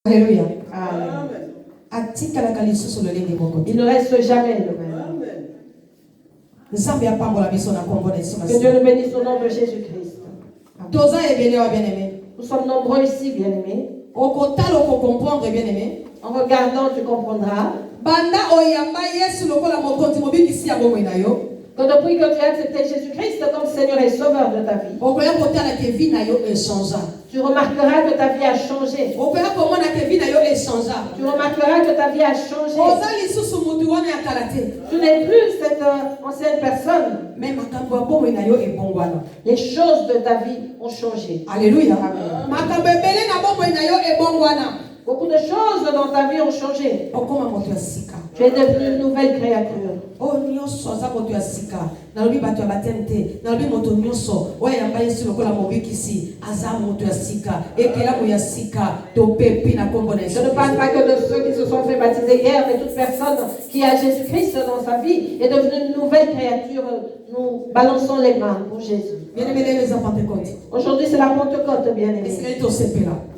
Alléluia. Amen. Il ne reste jamais le même. Que Dieu nous bénisse au nom de Jésus-Christ. Nous sommes nombreux ici, bien-aimés. En regardant, tu comprendras que depuis que tu as accepté Jésus-Christ comme Seigneur et Sauveur de ta vie, tu remarqueras que ta vie a changé. Tu remarqueras que ta vie a changé. Tu n'es plus cette ancienne personne. Les choses de ta vie ont changé. Alléluia. Beaucoup de choses dans ta vie ont changé. Tu es devenu une nouvelle créature. Je ne parle pas que de ceux qui se sont fait baptiser hier, mais toute personne qui a Jésus-Christ dans sa vie est devenue une nouvelle créature. Nous balançons les mains pour Jésus. Aujourd'hui, c'est la Pentecôte, bien-aimés.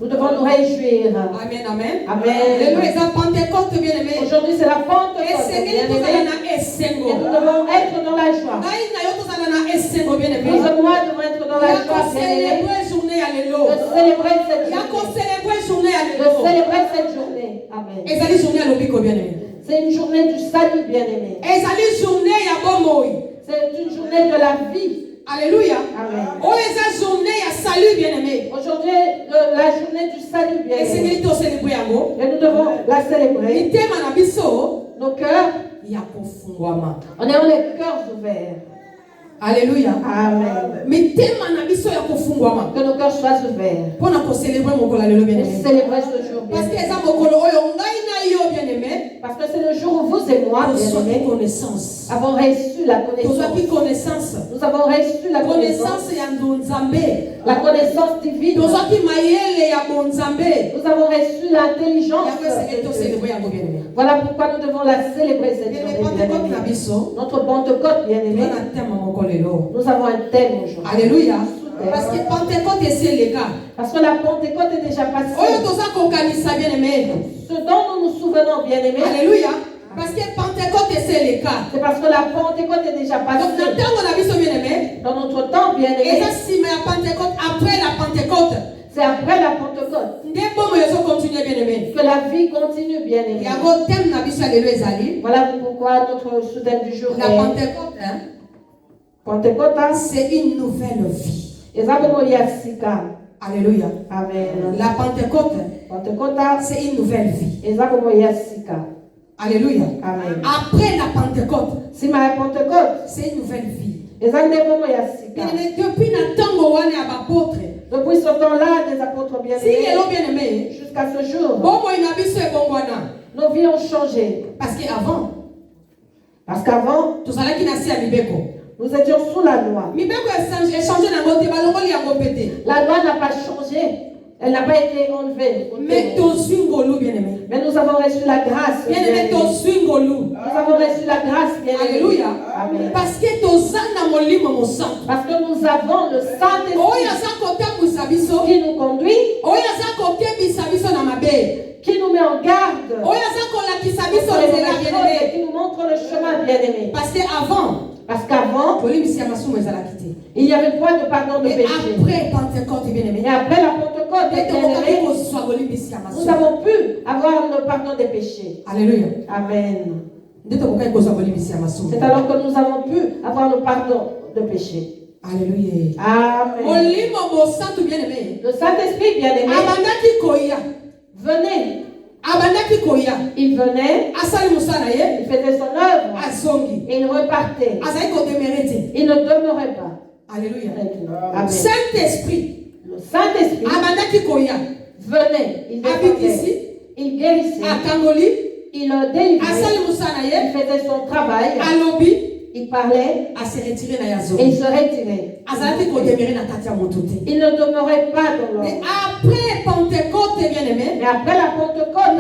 Nous devons nous réjouir. Amen, amen. Amen. Aujourd'hui, c'est la Pentecôte, bien-aimés. Et nous devons être dans la joie. Nous devons être dans la joie, bien-aimés. De célébrer cette journée. Amen. C'est une journée du salut, bien-aimés. C'est une journée de la vie. Alléluia. Amen. Aujourd'hui, la journée du salut, bien-aimés. Et nous devons la célébrer. Nos cœurs, on est en les cœurs ouverts. Alléluia. Amen. Que nos cœurs soient ouverts. Pour célébrer ce jour, bien-aimé. Parce que c'est le jour où vous et moi, bien-aimés, avons reçu la connaissance. Nous avons reçu la connaissance. La connaissance divine. Nous avons reçu l'intelligence. Voilà pourquoi nous devons la célébrer cette journée, bien-aimés. Notre Pentecôte, bien-aimé. Nous avons un thème aujourd'hui. Alléluia. Parce que Pentecôte est le cas. Parce que la Pentecôte est déjà passée. Ce dont nous nous souvenons, bien-aimés. Alléluia. Parce que Pentecôte est le cas. C'est parce que la Pentecôte est déjà passée. Dans notre temps, bien-aimés. Et ça, c'est la Pentecôte après la Pentecôte. C'est après la Pentecôte que la vie continue, bien-aimés. Voilà pourquoi notre sous-thème du jour la Pentecôte, Pentecôte, c'est une nouvelle vie. Alléluia. Amen. La Pentecôte, c'est une nouvelle vie. Alléluia. Amen. Après la Pentecôte, c'est une nouvelle vie. Depuis ce temps-là, des apôtres bien-aimés, jusqu'à ce jour, nos vies ont changé. Parce qu'avant, nous étions sous la loi. La loi n'a pas changé. Elle n'a pas été enlevée. Mais nous avons reçu la grâce. Nous avons reçu la grâce. Alléluia. Amen. Parce que nous avons le Saint-Esprit qui nous conduit, qui nous met en garde, qui nous montre le chemin, bien-aimé. Parce qu'avant, il y avait point de pardon de péché. Après Pentecôte, et après la Pentecôte, nous avons pu avoir le pardon des péchés. Alléluia. Amen. C'est alors que nous avons pu avoir le pardon de péché. Alléluia. Amen. Le Saint-Esprit, bien-aimé, venez. Il venait, il faisait son œuvre, et il repartait. Il ne demeurait pas. Alléluia. Amen. Saint-Esprit, le Saint-Esprit venait, il guérissait, il délivrait, il faisait son travail, il parlait, et il se retirait. Il ne demeurait pas dans l'homme. Mais après Pentecôte, bien-aimé, mais après la Pentecôte,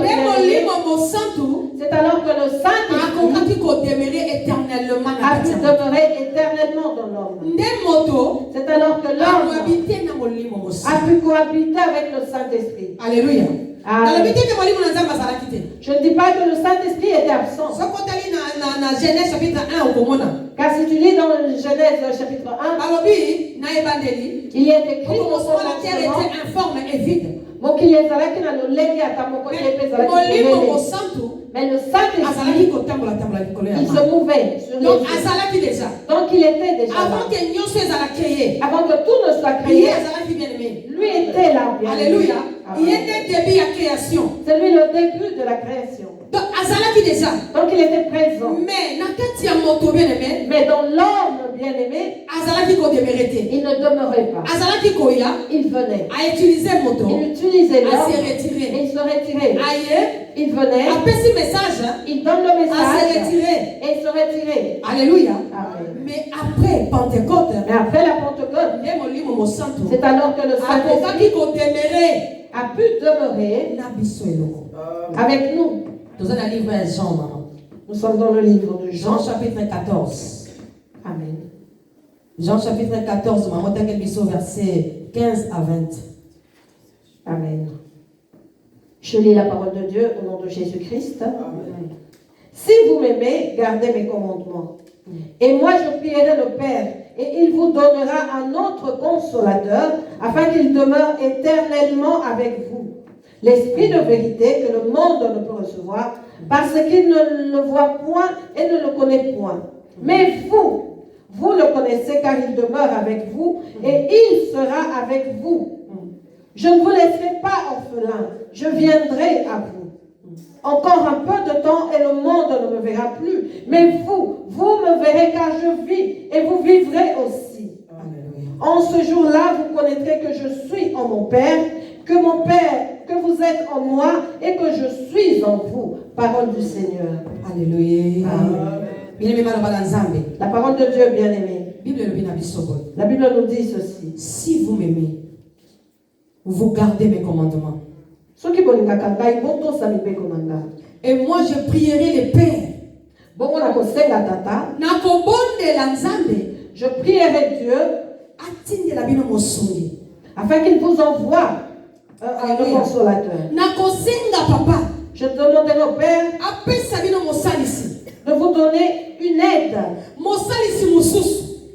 c'est alors que le Saint-Esprit a pu demeurer éternellement dans l'homme. C'est alors que l'homme a pu cohabiter avec le Saint-Esprit. Alléluia. Amen. Je ne dis pas que le Saint-Esprit était absent. Genèse chapitre 1 Car si tu lis dans Genèse chapitre 1, il y a écrit que la terre était informe et vide. Mais le Saint-Esprit, il se mouvait sur les eaux. Donc il était déjà là. Avant que tout ne soit créé, lui était là. Alléluia. Il était début à création. C'est lui le début de la création. Donc il était présent. Mais dans l'homme bien-aimé, il ne demeurait pas. Il venait. Il utilisait l'homme et il se retirait. Il venait. Il donne le message et il se retirait. Alléluia. Amen. Mais après Pentecôte, la Pentecôte, c'est alors que le Saint-Esprit a pu demeurer avec nous. Nous sommes dans le livre de Jean. Jean chapitre 14. Amen. Jean chapitre 14, verset 15 à 20. Amen. Je lis la parole de Dieu au nom de Jésus-Christ. Amen. Si vous m'aimez, gardez mes commandements. Et moi je prierai le Père, et il vous donnera un autre consolateur, afin qu'il demeure éternellement avec vous. L'Esprit de vérité que le monde ne peut recevoir, parce qu'il ne le voit point et ne le connaît point. Mais vous le connaissez car il demeure avec vous et il sera avec vous. Je ne vous laisserai pas orphelin, je viendrai à vous. Encore un peu de temps et le monde ne me verra plus. Mais vous me verrez car je vis et vous vivrez aussi. En ce jour-là, vous connaîtrez que je suis en mon Père, que mon Père, que vous êtes en moi et que je suis en vous. Parole du Seigneur. Alléluia. La parole de Dieu bien-aimé. La Bible nous dit ceci. Si vous m'aimez, vous gardez mes commandements. Et moi je prierai le Père. Je prierai Dieu afin qu'il vous envoie un consolateur. Je demanderai au Père de vous donner une aide,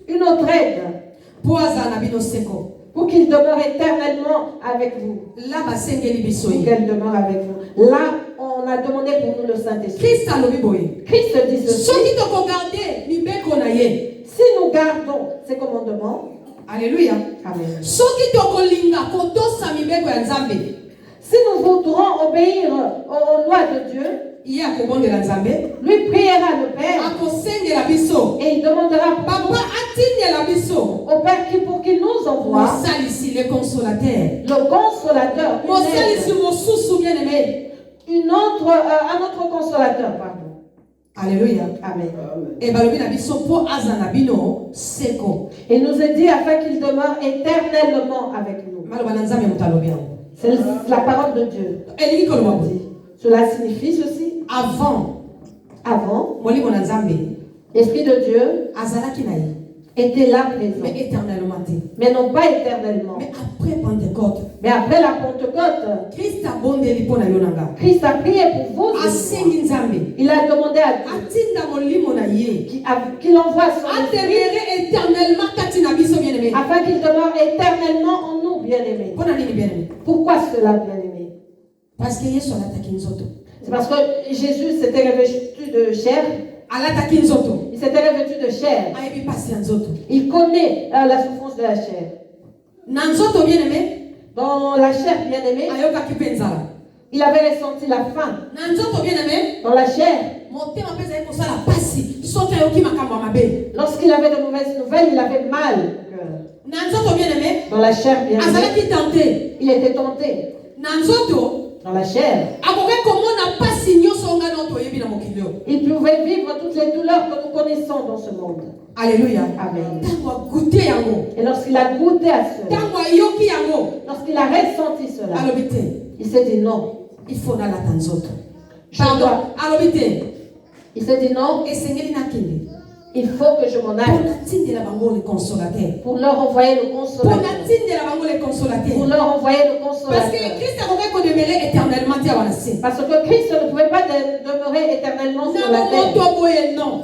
une autre aide, pour qu'il demeure éternellement avec vous. Pour qu'elle demeure avec vous. Là, on a demandé pour nous le Saint-Esprit. Christ dit ceci. Si nous gardons ses commandements, Alléluia. Amen. Si nous voudrons obéir aux lois de Dieu, lui priera le Père et il demandera au Père pour qu'il nous envoie le consolateur. Un autre consolateur, pardon. Alléluia. Amen. Et il nous est dit afin qu'il demeure éternellement avec nous. C'est la parole de Dieu. Cela signifie ceci. Avant, l'Esprit de Dieu était là présent. Mais non pas éternellement. Mais après la Pentecôte, Christ a prié pour vous. Il a demandé à Dieu qu'il envoie son Esprit afin qu'il demeure éternellement en nous, bien-aimés. Pourquoi cela, bien-aimés? C'est parce que Jésus s'était revêtu de chair. Il s'était revêtu de chair. Il connaît la souffrance de la chair. Dans la chair, bien-aimé, il avait ressenti la faim. Dans la chair, lorsqu'il avait de mauvaises nouvelles, il avait mal. Dans la chair, bien-aimé, il était tenté. Dans la chair, il pouvait vivre toutes les douleurs que nous connaissons dans ce monde. Alléluia. Amen. Et lorsqu'il a goûté à cela, lorsqu'il a ressenti cela, il s'est dit non. Il faut aller à il s'est dit non. Il faut que je m'en aille. Pour leur envoyer le consolateur. Pour leur envoyer le consolateur. Parce que Christ ne pouvait pas demeurer éternellement sur la terre.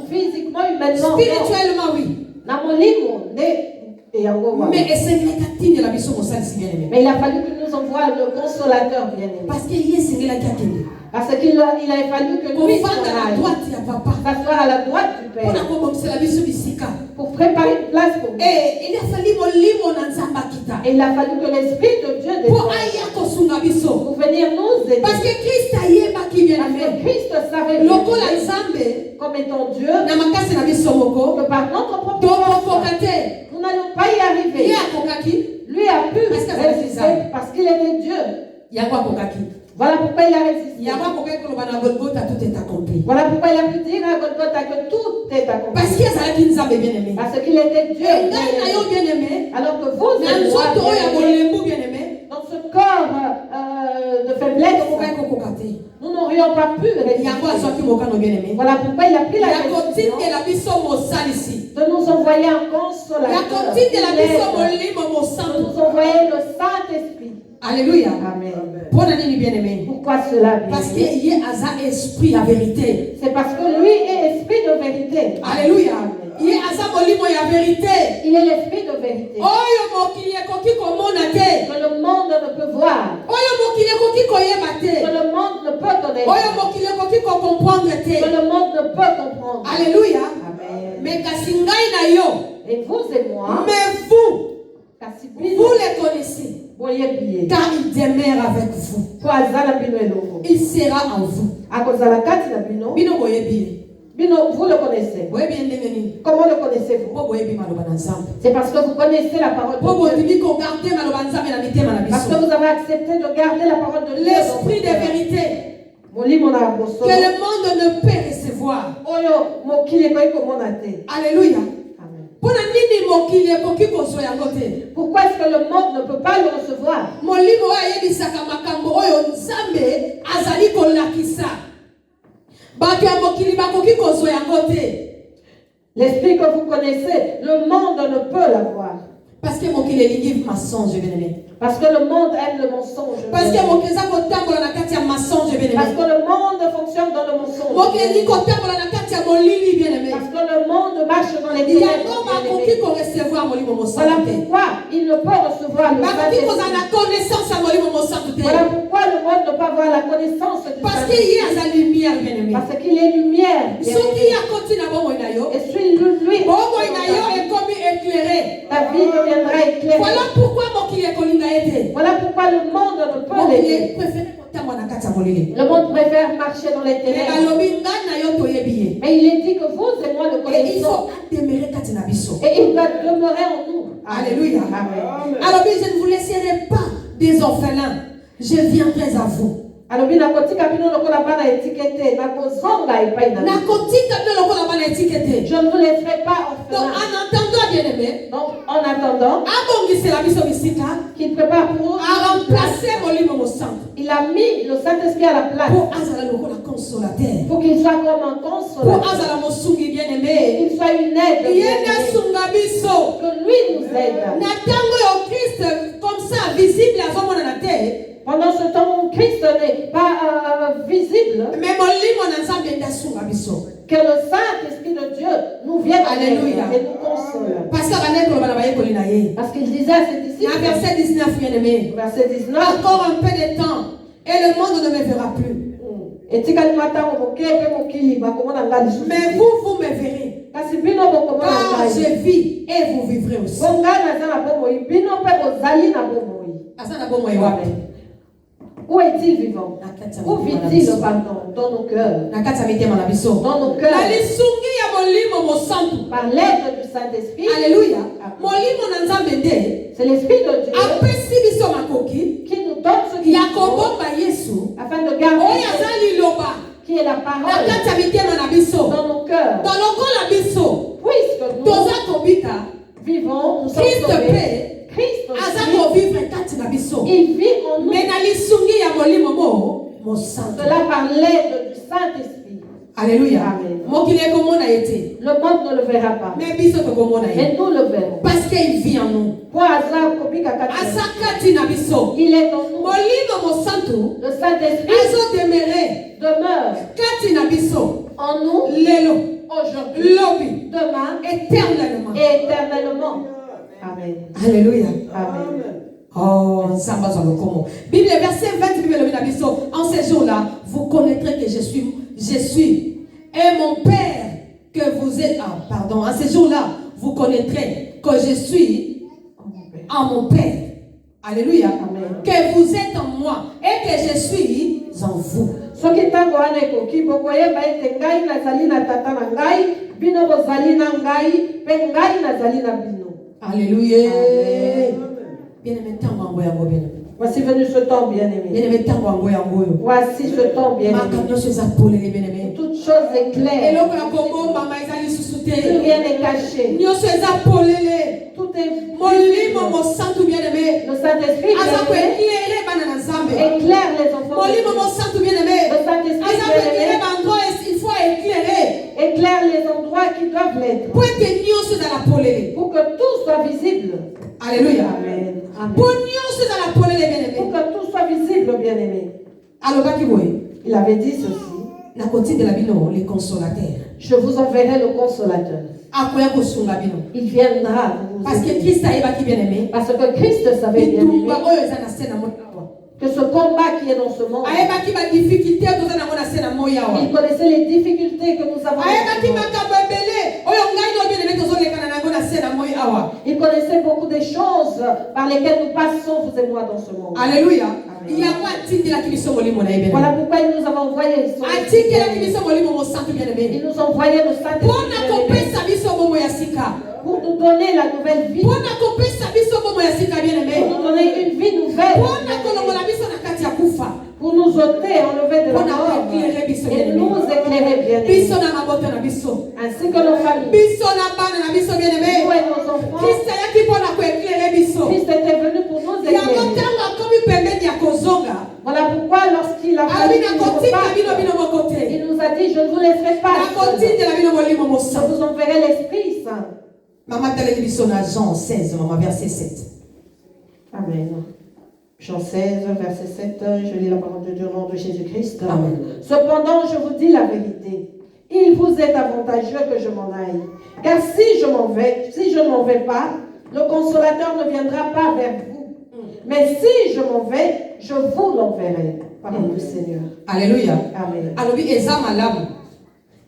Physiquement, humainement, spirituellement, oui. Mais il a fallu que nous envoie le consolateur bien-aimé. Parce qu'il a fallu que nous s'asseoir à la droite du Père pour préparer une place pour nous. Et il a fallu que l'Esprit de Dieu descende pour venir nous aider. Parce que Christ savait comme étant Dieu que par notre propre nous n'allons pas y arriver. Lui a pu résister parce qu'il était Dieu. Voilà pourquoi il a résisté. Voilà pourquoi il a pu dire à Golgotha que tout est accompli. Parce qu'il était Dieu. Alors que vous êtes dans ce corps de faiblesse, nous n'aurions pas pu résister. Voilà pourquoi il a pris la décision de nous envoyer un consolateur, de nous envoyer le Saint-Esprit. Alléluia. Amen. Pourquoi cela? Parce qu'il y a un esprit la vérité. C'est parce que lui est esprit de vérité. Alléluia. Il est la vérité. Il est l'esprit de vérité. Que le monde ne peut voir. Que le monde ne peut connaître. Que le monde ne peut comprendre. Alléluia. Amen. Mais et vous et moi. Mais vous les connaissez. Car il demeure avec vous. Il sera en vous. Vous le connaissez. Comment le connaissez-vous? C'est parce que vous connaissez la parole de Dieu. Parce que vous avez accepté de garder la parole de Dieu. L'esprit de vérité que le monde ne peut recevoir. Alléluia. Pourquoi est-ce que le monde ne peut pas le recevoir? L'esprit que vous connaissez, le monde ne peut l'avoir. Parce que mensonge, bien-aimé. Parce que le monde aime le mensonge. Parce que le monde fonctionne dans le mensonge. Parce que le monde marche dans les ténèbres. Voilà pourquoi il ne peut recevoir le Saint-Esprit. Voilà pourquoi le monde ne peut avoir la connaissance du Parce qu'il y a la lumière, bien-aimé. Parce qu'il est lumière. Et si lui ta vie deviendra éclairée. Voilà pourquoi le monde ne peut l'aider. Le monde préfère marcher dans les ténèbres. Mais il est dit que vous et moi le connaissons. Et il va demeurer en nous. Alléluia. Amen. Alors je ne vous laisserai pas des orphelins. Je viendrai à vous. Je ne vous laisserai pas orphelin. Donc en attendant, bien-aimé, donc en attendant qu'il prépare pour à remplacer il a mis le Saint-Esprit à la place pour qu'il soit comme un consolateur, qu'il soit une aide, que lui nous aide. Comme ça, visible à la terre. Pendant ce temps où Christ n'est pas visible, que le Saint-Esprit de Dieu nous vienne et nous console. Parce qu'il disait à ses disciples, verset 19, verset 19, encore un peu de temps et le monde ne me verra plus. Mais vous me verrez. Car je vis et vous vivrez aussi. Où est-il vivant? Où vit-il, pardon? Dans nos cœurs. Dans nos cœurs. Par l'aide du Saint-Esprit. Alléluia. C'est l'Esprit de Dieu qui nous donne ce qu'il faut afin de garder qui est la parole dans nos cœurs. Puisque nous vivons, nous sommes sauvés. Christ il vit en nous. Cela par l'aide du Saint-Esprit. Alléluia. Amen. Le Le monde ne le verra pas. mais Mais nous le verrons. parce qu'il vit en nous. Pour hasard, Kobika Kati. Asakati na biso. Il est en nous. Molimo mosantu. Le Saint-Esprit Azo demere. demeure Kati na biso. en nous Lelo. aujourd'hui, Lobi. demain Éternellement. et éternellement. Amen. Alléluia. Amen. Oh, Samba Zalokomo. Bible verset 20, Bible le Nabiso. En ces jours-là, vous connaîtrez que je suis. Et mon Père que vous êtes. Ah, pardon. En ces jours-là, vous connaîtrez que je suis en mon Père. Alléluia. Amen. Que vous êtes en moi et que je suis en vous. Soki ntango wana ekoki bokoyeba ete ngai nazali na tata na ngai bino bozali na ngai mpe ngai nazali na bino. Alléluia. Amen. Bien-aimé, tango yango yango bien-aimé. Voici venu ce temps bien-aimé. Bien-aimé, tango yango yango. Voici ce temps bien-aimé. Makamyo se zapole les bien-aimés. Toute chose est claire. Eloko ya Kongo mama ezali Plus susute. rien n'est caché. Nyonso ezapolele. Tout est Molimo mosantu bien-aimé. le Saint-Esprit Aza ko bien-aimé éclairer bana na Nzambe. éclaire les enfants. Molimo mosantu bien-aimé. Le Saint-Esprit Aza ko éclairer bien-aimé bandro il faut éclairer. éclaire les endroits qui doivent l'être. Pour que nyonso za la polele. Pour que tout soit visible. Alléluia. Amen. Amen. Pour nyonso za la polele Pour bien-aimé. que tout soit visible, bien-aimé. Alobaki boye. Il avait dit ceci. Na koti de la bino les consolateurs. Je vous enverrai le consolateur. Akoya kosunga bino. Il viendra vous Parce que aider. Christ ayebaki bien-aimé. Parce que Christ savait bien aimé Bitumba oyo eza na se na moyo. que ce combat qui est dans ce monde, Ayebaki ba difficulté toza na mona se na moyo. il connaissait les difficultés que nous avons. Ayebaki makambo ebele oyo ngai no bien-aimé tozolekana nango na se na moyo awa. Il connaissait beaucoup de choses par lesquelles nous passons, vous et moi, dans ce monde. Alléluia. Amen. Yango atindelaki biso molimo na ye bien-aimé. Voilà pourquoi il nous a envoyé. Atindelaki biso molimo mosantu bien-aimé. Il nous a envoyé le Pona Saint-Esprit kopesa biso bomo ya sika. pour nous donner la nouvelle vie, pour Pona kopesa biso bomo ya sika bien-aimé. nous donner une vie nouvelle, Pona kolongola biso na kati ya kufa. pour nous ôter, enlever de la Pona mort koéclairer biso et bien-aimé. nous éclairer bien, Biso na maboto na biso. ainsi que nos familles, Biso na bana na biso nous bien-aimé. et nos enfants. Christ ayaki mpona koéclairer biso. Christ était venu pour nous Yango éclairer. ntango akomi pembeni ya kozonga. Voilà pourquoi lorsqu'il a fallu Alobi na qu'il nous kotinda bino reparte, bino moko te. il nous a dit, je ne vous laisserai pas Na seul. kotindela bino molimo Je mosantu. vous enverrai l'Esprit Saint. Mama taleli biso na Jean 16 mama verset 7. Amen. Jean 16, verset 7, je lis la parole de Dieu au nom de Jésus-Christ. Amen. Cependant, je vous dis la vérité. Il vous est avantageux que je m'en aille. Car si je ne m'en vais pas, le consolateur ne viendra pas vers vous. Mais si je m'en vais, je vous l'enverrai. Parole du Seigneur. Alléluia. Amen. Alobi eza malamu.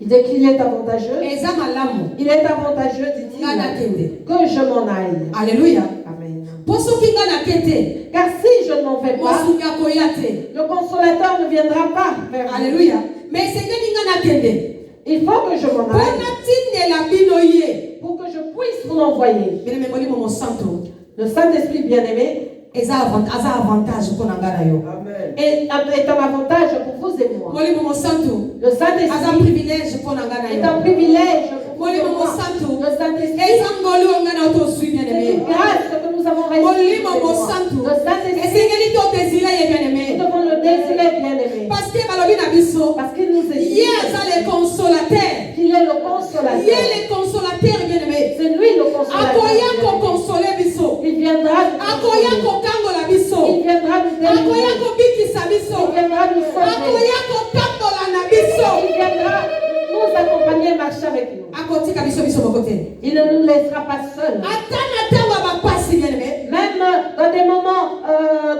Il dit qu'il est avantageux. Eza malamu. Il est avantageux, dit-il, Ngana kende. que je m'en aille. Alléluia. Amen. Poso ki ngana kete. Car si je ne m'en vais pas, Mosungi akoya te. le consolateur ne viendra pas vers vous. Alléluia. Mais sengeli ngana kende. Il faut que je m'en aille Pona tindela bino ye. pour que je puisse vous l'envoyer. Bien-aimé molimo mosantu. Le Saint-Esprit bien-aimé Eza avantage mpona ngana yo. est un avantage pour vous et moi. Molimo mosantu. Le Aza Saint-Esprit privilège mpona ngana est un yo. privilège pour vous et Molimo moi. mosantu. Le Saint-Esprit, Eza ngolu ngana otozwi c'est bien-aimé. une grâce que nous avons reçue. Molimo vous et moi. mosantu. Le Saint-Esprit, Esengeli to désiré ye nous bien-aimé. devons le désirer bien-aimé. Parce que balobi na biso. Parce qu'il nous est dit Ye aza le consolateur. qu'il est le Ye consolateur. le consolateur bien-aimé. C'est lui le consolateur. Akoya ko bien-aimé. consoler biso. Il viendra nous Akoya consoler. ko kangola biso. Il viendra nous Akoya délivrer. ko bikisa biso. Il viendra nous sauver. Akoya ko tambola na biso. Il viendra nous accompagner, marcher avec nous. Akotika biso biso bokote. Il ne nous laissera pas seuls. Ata na tango ya bapasi bien-aimé. Même dans des moments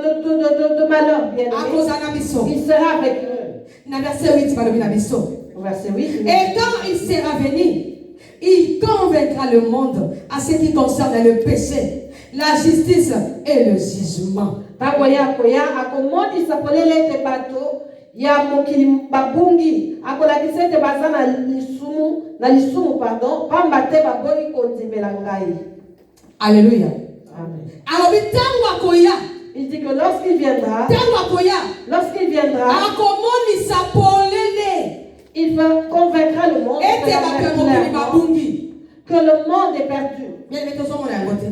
de malheur, bien aimé, Akoza na biso. il sera avec nous. Na verset 8 balobi na biso. Au verset 8. Et quand il sera venu, il convaincra le monde à ce qui concerne le péché, la justice et le jugement. Tagoya koya akomoni sapolele te bato ya mokili babungi akolakisa ete baza na lisumu pardon pamba te baboyi kondimela ngai. Alléluia. Amen. Alobi tango akoya, Il dit que lorsqu'il viendra, tango akomoni sapolele. il va convaincre le monde Ete bato ya mokili babungi. que le monde est perdu. Bien aimé tozomona yango te.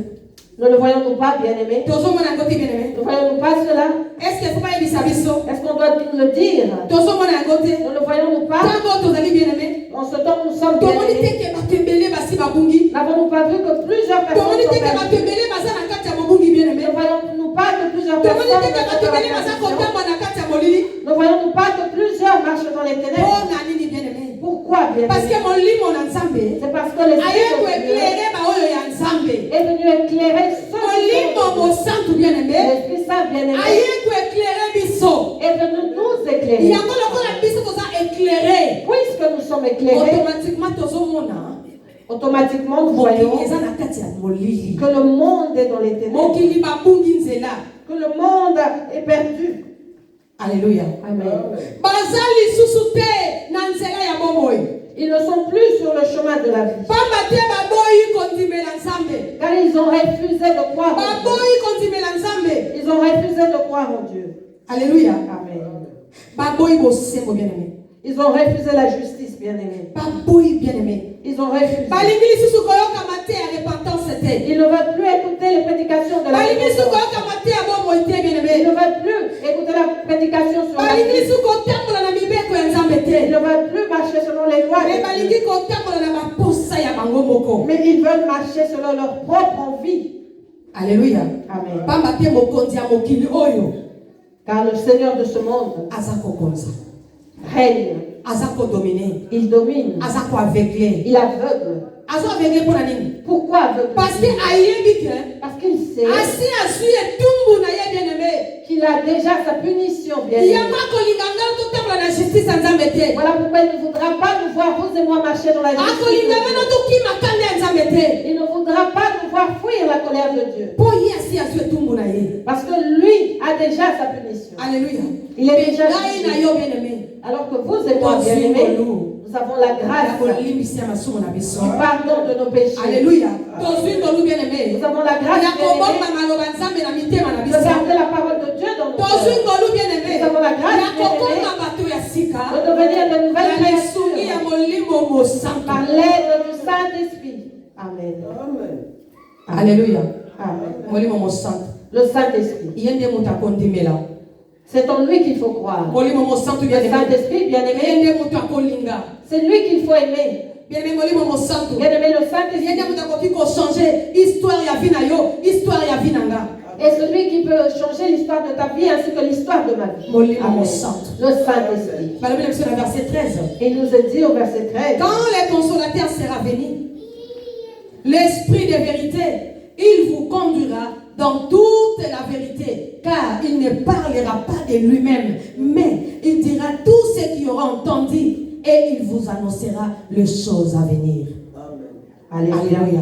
Ne le voyons-nous pas, bien-aimés? tozomona yango te bien-aimé. Ne voyons-nous pas cela? Est-ce que faut pas yebisa biso Est-ce qu'on doit nous le dire? tozomona yango te Ne le voyons-nous pas? ntango tozali bien-aimé En ce temps, nous sommes tomoni bien-aimés. te ke bato ebele basi babungi N'avons-nous pas vu que plusieurs personnes tomoni sont te ke bato perdues? ebele baza na kati ya mobungi bien-aimé Ne voyons-nous pas que plusieurs tomoni personnes te ke bato sont dans la ebele baza perdition? kotambola na kati ya molili Ne voyons-nous pas que plusieurs marchent dans les ténèbres? mpona nini bien-aimé Pourquoi, parce bien-aimés? que molimo na nzambe C'est parce que l'Esprit aye de Dieu koeklere baoyo ya nzambe est venu éclairer ceux molimo qui sont mosantu bien-aimé l'Esprit Saint bien-aimé aye koeklere biso est venu nous éclairer. yango lokola biso toza éclairé Puisque nous sommes éclairés, automatiquement tozomona automatiquement nous mokili voyons eza na kati ya molili que le monde est dans les ténèbres, mokili babungi nzela que le monde est perdu. alleluya Amen. baza lisusu te na nzela ya bomoi Ils ne sont plus sur le chemin de la vie, pamba te baboyi kondimela nzambe car ils ont refusé de croire en Dieu. baboyi kondimela nzambe Ils ont refusé de croire en Dieu. alleluya Amen. baboyi bosembo bien-aimé Ils ont refusé la justice, bien-aimés. baboyi bien-aimé Ils ont refusé. balingi lisusu koyokama te ya repentance te Ils ne veulent plus écouter les prédications de la balingi lisusu repentance. koyokama te ya bomoi te Ils bien-aimé ne veulent plus écouter la prédication sur la balingi vie. lisusu kotambola na mibeko ya nzambe te Ils ne veulent plus marcher selon les lois me de Dieu. balingi kotambola na baposa ya bango moko Mais ils veulent marcher selon leur propre envie. alleluya Amen. pamba te mokonzi ya mokili oyo Car le Seigneur de ce monde aza kokonza règne. aza kodomine Il domine. aza koaveugle Il aveugle. aza aveugle mpona nini Pourquoi aveugle? parce que ayebi ke Parce qu'il sait asi azwi etumbu na ye bien aimé qu'il a déjà sa punition, bien yango akolinga ngai totambola na justice ya nzambe te Voilà pourquoi il ne voudra pas nous voir, vous et moi, marcher dans la justice. akolinga de bino Dieu. tokima kanda ya nzambe te Il ne voudra pas nous voir fuir la colère de Dieu. mpo ye asi azwi etumbu na ye Parce que lui a déjà sa punition. alleluya Il est déjà ngai na jugé. yo bien aimé Alors que vous et moi, Toi, bien-aimés, Zingolo. nous avons la ya grâce kolimbisa ya masumu na biso du pardon de nos péchés. alleluya tozwi ngolu bien aimé Nous avons la grâce, ya kobomba bien-aimés, maloba nzambe na mitema na de biso garder la parole de Dieu dans nos tozwi cœurs. ngolu bien aimé Nous avons la grâce, ya kokoma bien-aimés, bato ya sika de devenir de nouvelles na lisungi ya créatures molimo mosantu par l'aide du Saint-Esprit. Amen. alleluya Amen. molimo mosantu Le Saint-Esprit. ye nde moto akondimela C'est en lui qu'il faut croire. molimo mosantu Le bien aimé Saint-Esprit, ye bien-aimé, nde moto akolinga c'est lui qu'il faut aimer. bien aimé molimo mosantu Bien-aimé, le ye Saint-Esprit nde moto akoki kochange histoire ya vi na yo histoire ya vi na nga est celui qui peut changer l'histoire de ta vie ainsi que l'histoire de ma vie. molimo Amen. mosantu Le Saint-Esprit. balobi na biso na verset 13 Il nous est dit au verset 13, quand le consolateur sera venu l'esprit de vérité il vous conduira dans toute la vérité car il ne parlera pas de lui-même mais il dira tout ce qu'il aura entendu et il vous annoncera les choses à venir Alléluia. alléluia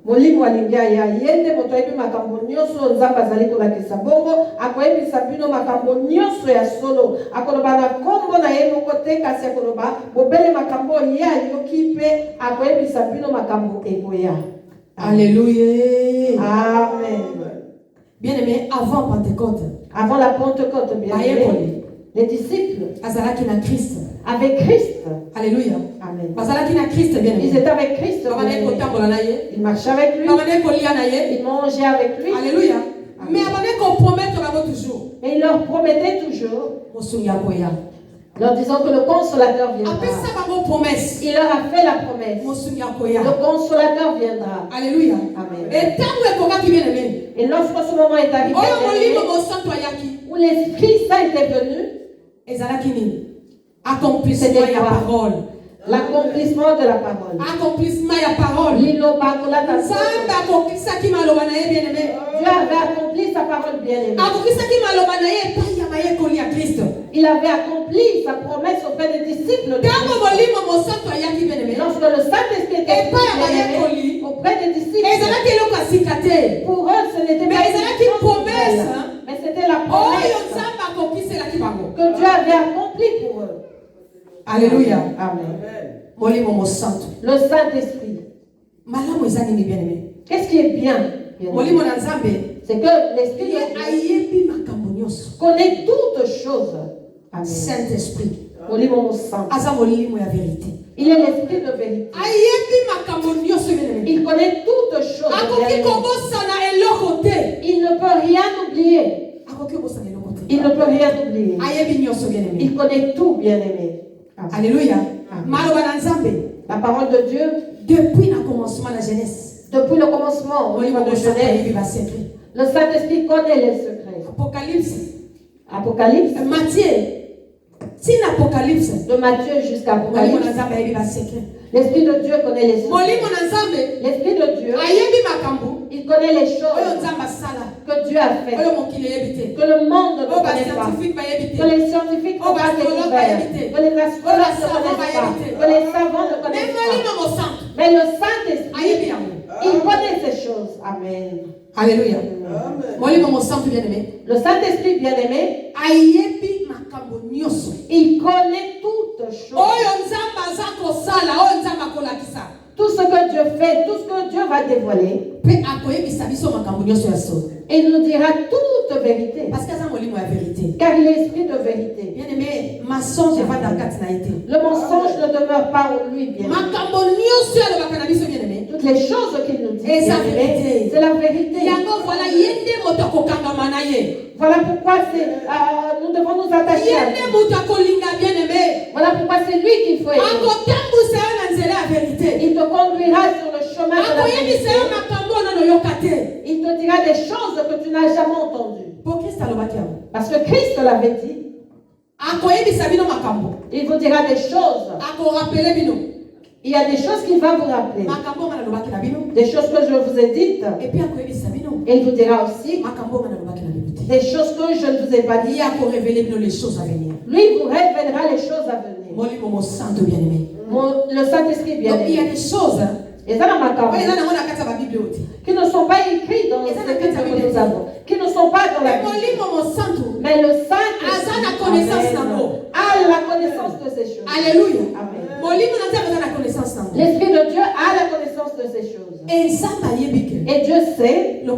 Molimo alingi aya yende moto ayebi makambo nyonso nzambe azali kolakisa bongo akoyebisa bino makambo nyonso ya solo akoloba na nkombo na ye moko te kasi akoloba bobele makambo ye ayoki mpe akoyebisa bino makambo ekoya. alléluia Amen. bien aimé avant Pentecôte Avant la Pentecôte, bien aimé, Bayekoli. les disciples azalaki na Christ avec Christ. alléluia Amen. bazalaki na Christ bien Ils aimé étaient avec Christ. bien babandaki aimé. kotambola na ye Ils marchaient avec lui. babandaki kolia na ye Ils mangeaient avec lui. alléluia mais abandaki kopromettre bango toujours Mais il leur promettait toujours, mosungi akoya leur disant que le consolateur viendra. apesa bango promesse Il leur a fait la promesse. mosungi akoya Le consolateur viendra. alléluia Amen. etango ekokaki bien aimé Et lorsque ce moment est arrivé, oyo bien molimo aimé, mosantu ayaki où l'Esprit Saint était venu, ezalaki nini accomplissement ya parole l'accomplissement de la parole. accomplissement ya parole Liloba kolata nzambe soto. akokisaki maloba na ye bien aimé Dieu avait accompli sa parole bien aimée. akokisaki maloba na ye epai ya mayekoli ya kristo Il avait accompli sa promesse auprès des disciples. de ntango Christ. molimo mosantu ayaki bien aimé Lorsque le Saint-Esprit était epai ya venu, bien mayekoli aimé, auprès des disciples, ezalaki eloko ya sika te pour eux, ce n'était Mais pas ils une avaient une chose promesse, nouvelle, hein. mais c'était la oyo promesse nzambe akokiselaki bango que Dieu avait accomplie pour eux. alléluia Amen. molimo mosantu Le Saint-Esprit. malamu eza nini bien aimé Qu'est-ce qui est bien, bien aimé? molimo na nzambe C'est que l'Esprit de ye Dieu ayebi makambo nyonso connaît toutes choses. Amen. saint-esprit Molimo mo sang. aza molimo ya vérité Il est l'Esprit de vérité. ayebi makambo nyonso bien aimé Il connaît toutes choses. bien akoki aimé. kobosana eloko côté. Il ne peut rien oublier. Il ne peut rien oublier. Il connaît tout, bien-aimé. Alléluia. La parole de Dieu, depuis le commencement de la jeunesse, depuis le commencement au niveau de Genèse, le Saint-Esprit connaît les secrets. Apocalypse. De Matthieu jusqu'à Apocalypse. L'Esprit de Dieu connaît les secrets. L'Esprit de Dieu, il connaît les choses que Dieu a fait, que le monde ne connaît pas, que les scientifiques n'ont pas découvert, que les astrologues ne connaissent pas, que les savants ne connaissent pas. Mais le Saint-Esprit, il connaît ces choses. Amen. Alléluia. Le Saint-Esprit bien-aimé, il connaît toutes choses. Tout ce que Dieu fait, tout ce que Dieu va dévoiler, il nous dira toute vérité. Car il est esprit de vérité. Bien-aimé, mensonge va dans le mensonge ne demeure pas en lui, bien-aimé. Toutes les choses qu'il nous dit, c'est la vérité. Voilà pourquoi nous devons nous attacher à lui. Voilà pourquoi c'est lui qu'il faut aimer. Il te conduira sur le chemin de la vérité. Il te dira des choses que tu n'as jamais entendues. Parce que Christ l'avait dit. Il vous dira des choses. Il y a des choses qu'il va vous rappeler. Des choses que je vous ai dites. Et il vous dira aussi des choses que je ne vous ai pas dit. Lui vous révélera les choses à venir. Le Saint-Esprit bien-aimé. Il y a des choses qui ne sont pas écrites dans les écritures que nous avons, qui ne sont pas dans la Bible. Mais le Saint-Esprit a la connaissance de ces choses. Alléluia. Amen. L'Esprit de Dieu a la connaissance de ces choses. Et Dieu sait que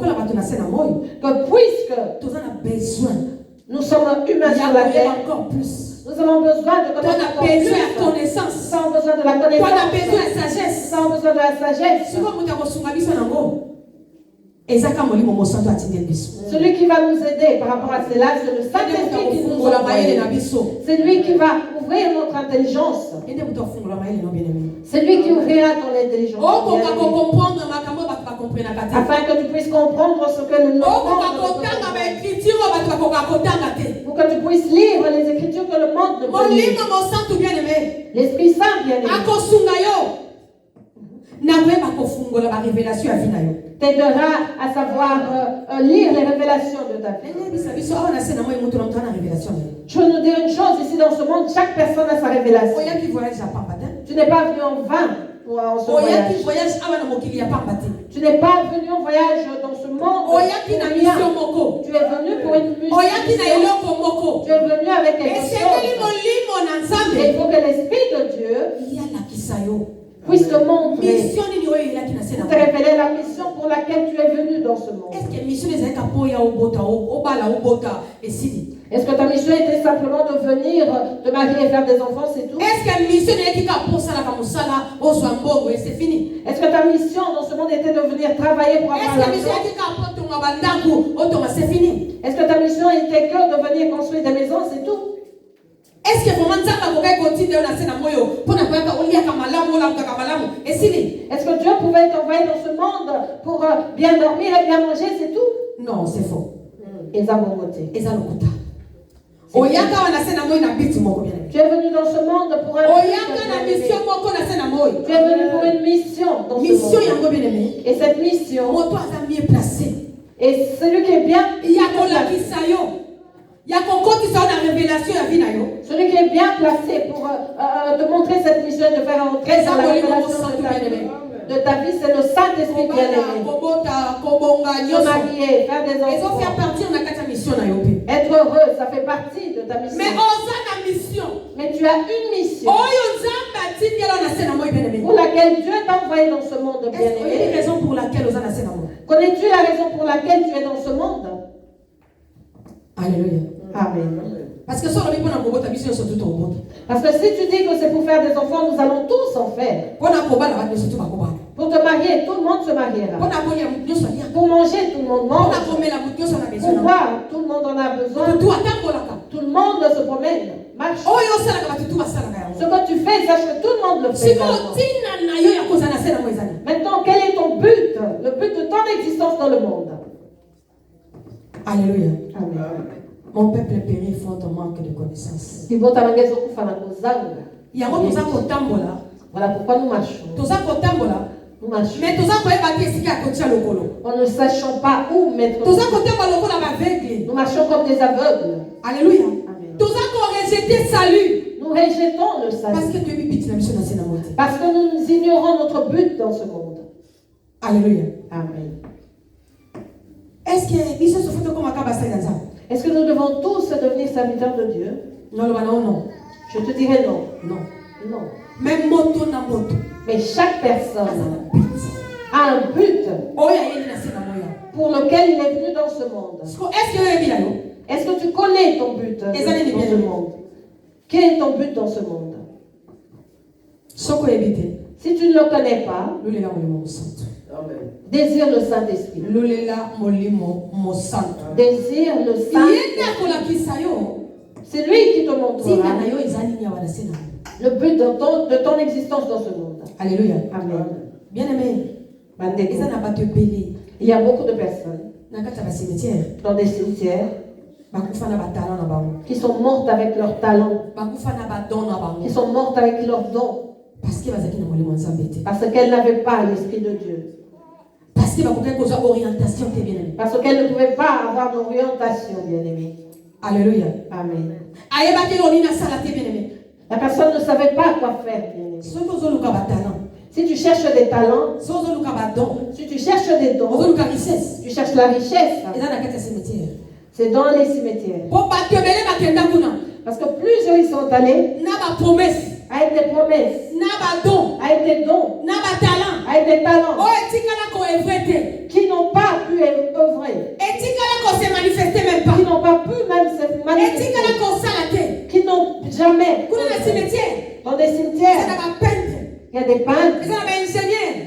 puisque nous sommes humains sur la terre, encore plus. Nous avons besoin de connaître encore plus. Nous avons besoin de la connaissance. Nous avons besoin de la connaissance. On a besoin de sagesse. Nous avons besoin de la sagesse. Celui qui va nous aider par rapport à cela, c'est le Saint-Esprit qui nous envoie. C'est lui qui va ouvrir notre intelligence. C'est lui qui ouvrira ton intelligence. Afin que tu puisses comprendre ce que le monde pour que tu puisses lire les écritures que le monde ne peut lire. L'Esprit Saint bien-aimé t'aidera à savoir lire les révélations de ta vie. Je veux nous dire une chose, ici dans ce monde, chaque personne a sa révélation. Tu n'es pas venu en vain pour ce voyage. Tu n'es pas venu en voyage dans ce monde. Tu es venu pour une mission. Tu es venu avec quelque chose. Et il faut que l'Esprit de Dieu puisse te montrer, te révéler la mission pour laquelle tu es venu dans ce monde. Est-ce que ta mission était simplement de venir, te marier et faire des enfants, c'est tout? Est-ce que ta mission dans ce monde était de venir travailler pour avoir l'argent? Est-ce que ta mission était que de venir construire des maisons, c'est tout? Est-ce que Dieu pouvait t'envoyer dans ce monde pour bien dormir et bien manger, c'est tout? Non, c'est faux. Tu es venu dans ce monde pour un tu es venu pour une mission dans ce monde. Et cette mission, et celui qui est bien, celui qui est bien placé pour te montrer cette mission de faire entrer dans la révélation de ta vie, c'est le Saint-Esprit bien-aimé. Se marier, faire des enfants, être heureux, ça fait partie de ta mission. Mais tu as une mission pour laquelle Dieu t'a envoyé dans ce monde bien-aimé. Connais-tu la raison pour laquelle tu es dans ce monde? Alléluia. Amen. Parce que si tu dis que c'est pour faire des enfants, nous allons tous en faire. Pour te marier, tout le monde se mariera. Pour manger, tout le monde mange. Pour boire, tout le monde en a besoin. Tout le monde se promène, marche. Ce que tu fais, sache que tout le monde le fait. Maintenant, quel est ton but? Le but de ton existence dans le monde. Alléluia. Amen. Mon peuple périt faute au manque de connaissances. Voilà pourquoi nous marchons. Nous marchons. Mais En ne sachant pas où mettre. Nous marchons comme des aveugles. Alléluia. Amen. Salut. Nous rejetons le salut. Parce que nous ignorons notre but dans ce monde. Alléluia. Amen. Est-ce que nous devons tous devenir serviteurs de Dieu? Non, non. Je te dirais non. Non. Non. Même moto na moto. Mais chaque personne a un but pour lequel il est venu dans ce monde. Est-ce que tu connais ton but dans ce monde? Quel est ton but dans ce monde? Si tu ne le connais pas, désire le Saint-Esprit. Désire le Saint-Esprit. C'est lui qui te montrera le but de ton existence dans ce monde. Alléluia. Amen. Bien-aimé, il y a beaucoup de personnes dans des cimetières qui sont mortes avec leurs talents, qui sont mortes avec leurs dons, parce qu'elles n'avaient pas l'Esprit de Dieu. Parce qu'elles ne pouvaient pas avoir d'orientation, bien-aimé. Alléluia. Amen. La personne ne savait pas quoi faire, bien-aimé. Si tu cherches des talents, si tu cherches des dons, tu cherches la richesse. C'est dans les cimetières. Parce que plusieurs ils sont allés avec des promesses, avec des dons, avec des talents qui n'ont pas pu œuvrer, qui n'ont pas pu même se manifester, qui n'ont jamais. Dans des cimetières, il y a des peintres, il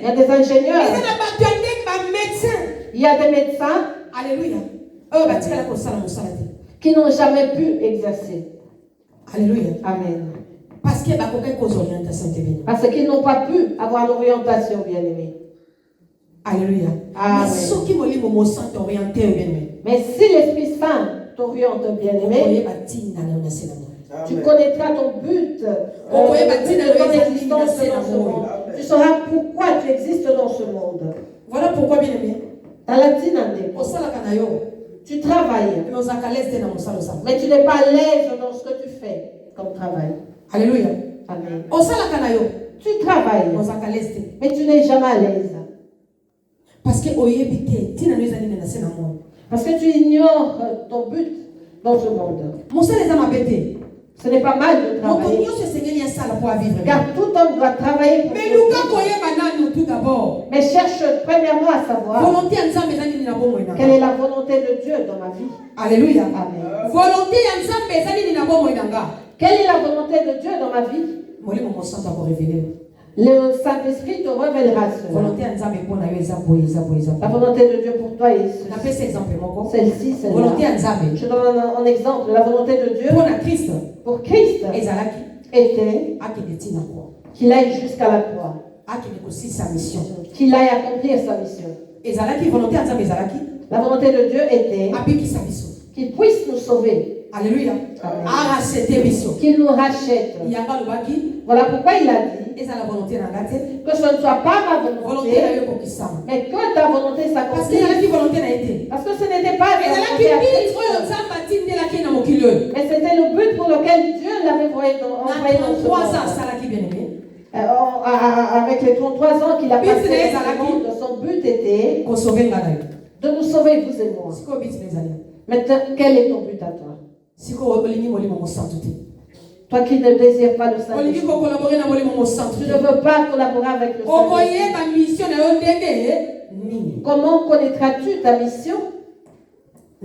y a des ingénieurs, il y a des médecins. Alléluia. Qui n'ont jamais pu exercer. Alléluia. Amen. Parce qu'ils n'ont pas pu avoir l'orientation, bien-aimé. Alléluia. Amen. Mais si l'Esprit Saint t'oriente, bien-aimé, tu connaîtras ton but, de ton existence dans ce monde. Tu sauras pourquoi tu existes dans ce monde. Voilà pourquoi, bien-aimé, tu travailles, mais tu n'es pas à l'aise dans ce que tu fais comme travail. Alléluia. Amen. Tu travailles, mais tu n'es jamais à l'aise. Parce que tu ignores ton but dans ce monde. Ce n'est pas mal de travailler. Car tout homme doit travailler pour mais cherche premièrement à savoir quelle est la volonté de Dieu dans ma vie. Alléluia. Amen. Volonté quelle est la volonté de Dieu dans ma vie? Le Saint-Esprit te révélera cela. La volonté de Dieu pour toi est celle-ci, celle-là. Je donne un exemple. La volonté de Dieu pour Christ était qu'il aille jusqu'à la croix, qu'il aille accomplir sa mission. La volonté de Dieu était qu'il puisse nous sauver. Alléluia. Qu'il nous rachète. Voilà pourquoi il a dit que ce ne soit pas ma volonté, mais que ta volonté s'accomplisse. Parce que ce n'était pas la volonté à Christ, mais c'était le but pour lequel Dieu l'avait envoyé dans ce monde. Avec les 33 ans qu'il a passé dans ce monde, son but était de nous sauver, vous et moi. Maintenant, quel est ton but à toi? Toi qui ne désires pas le Saint-Esprit, tu ne veux pas collaborer avec le Saint-Esprit. Comment connaîtras-tu ta mission?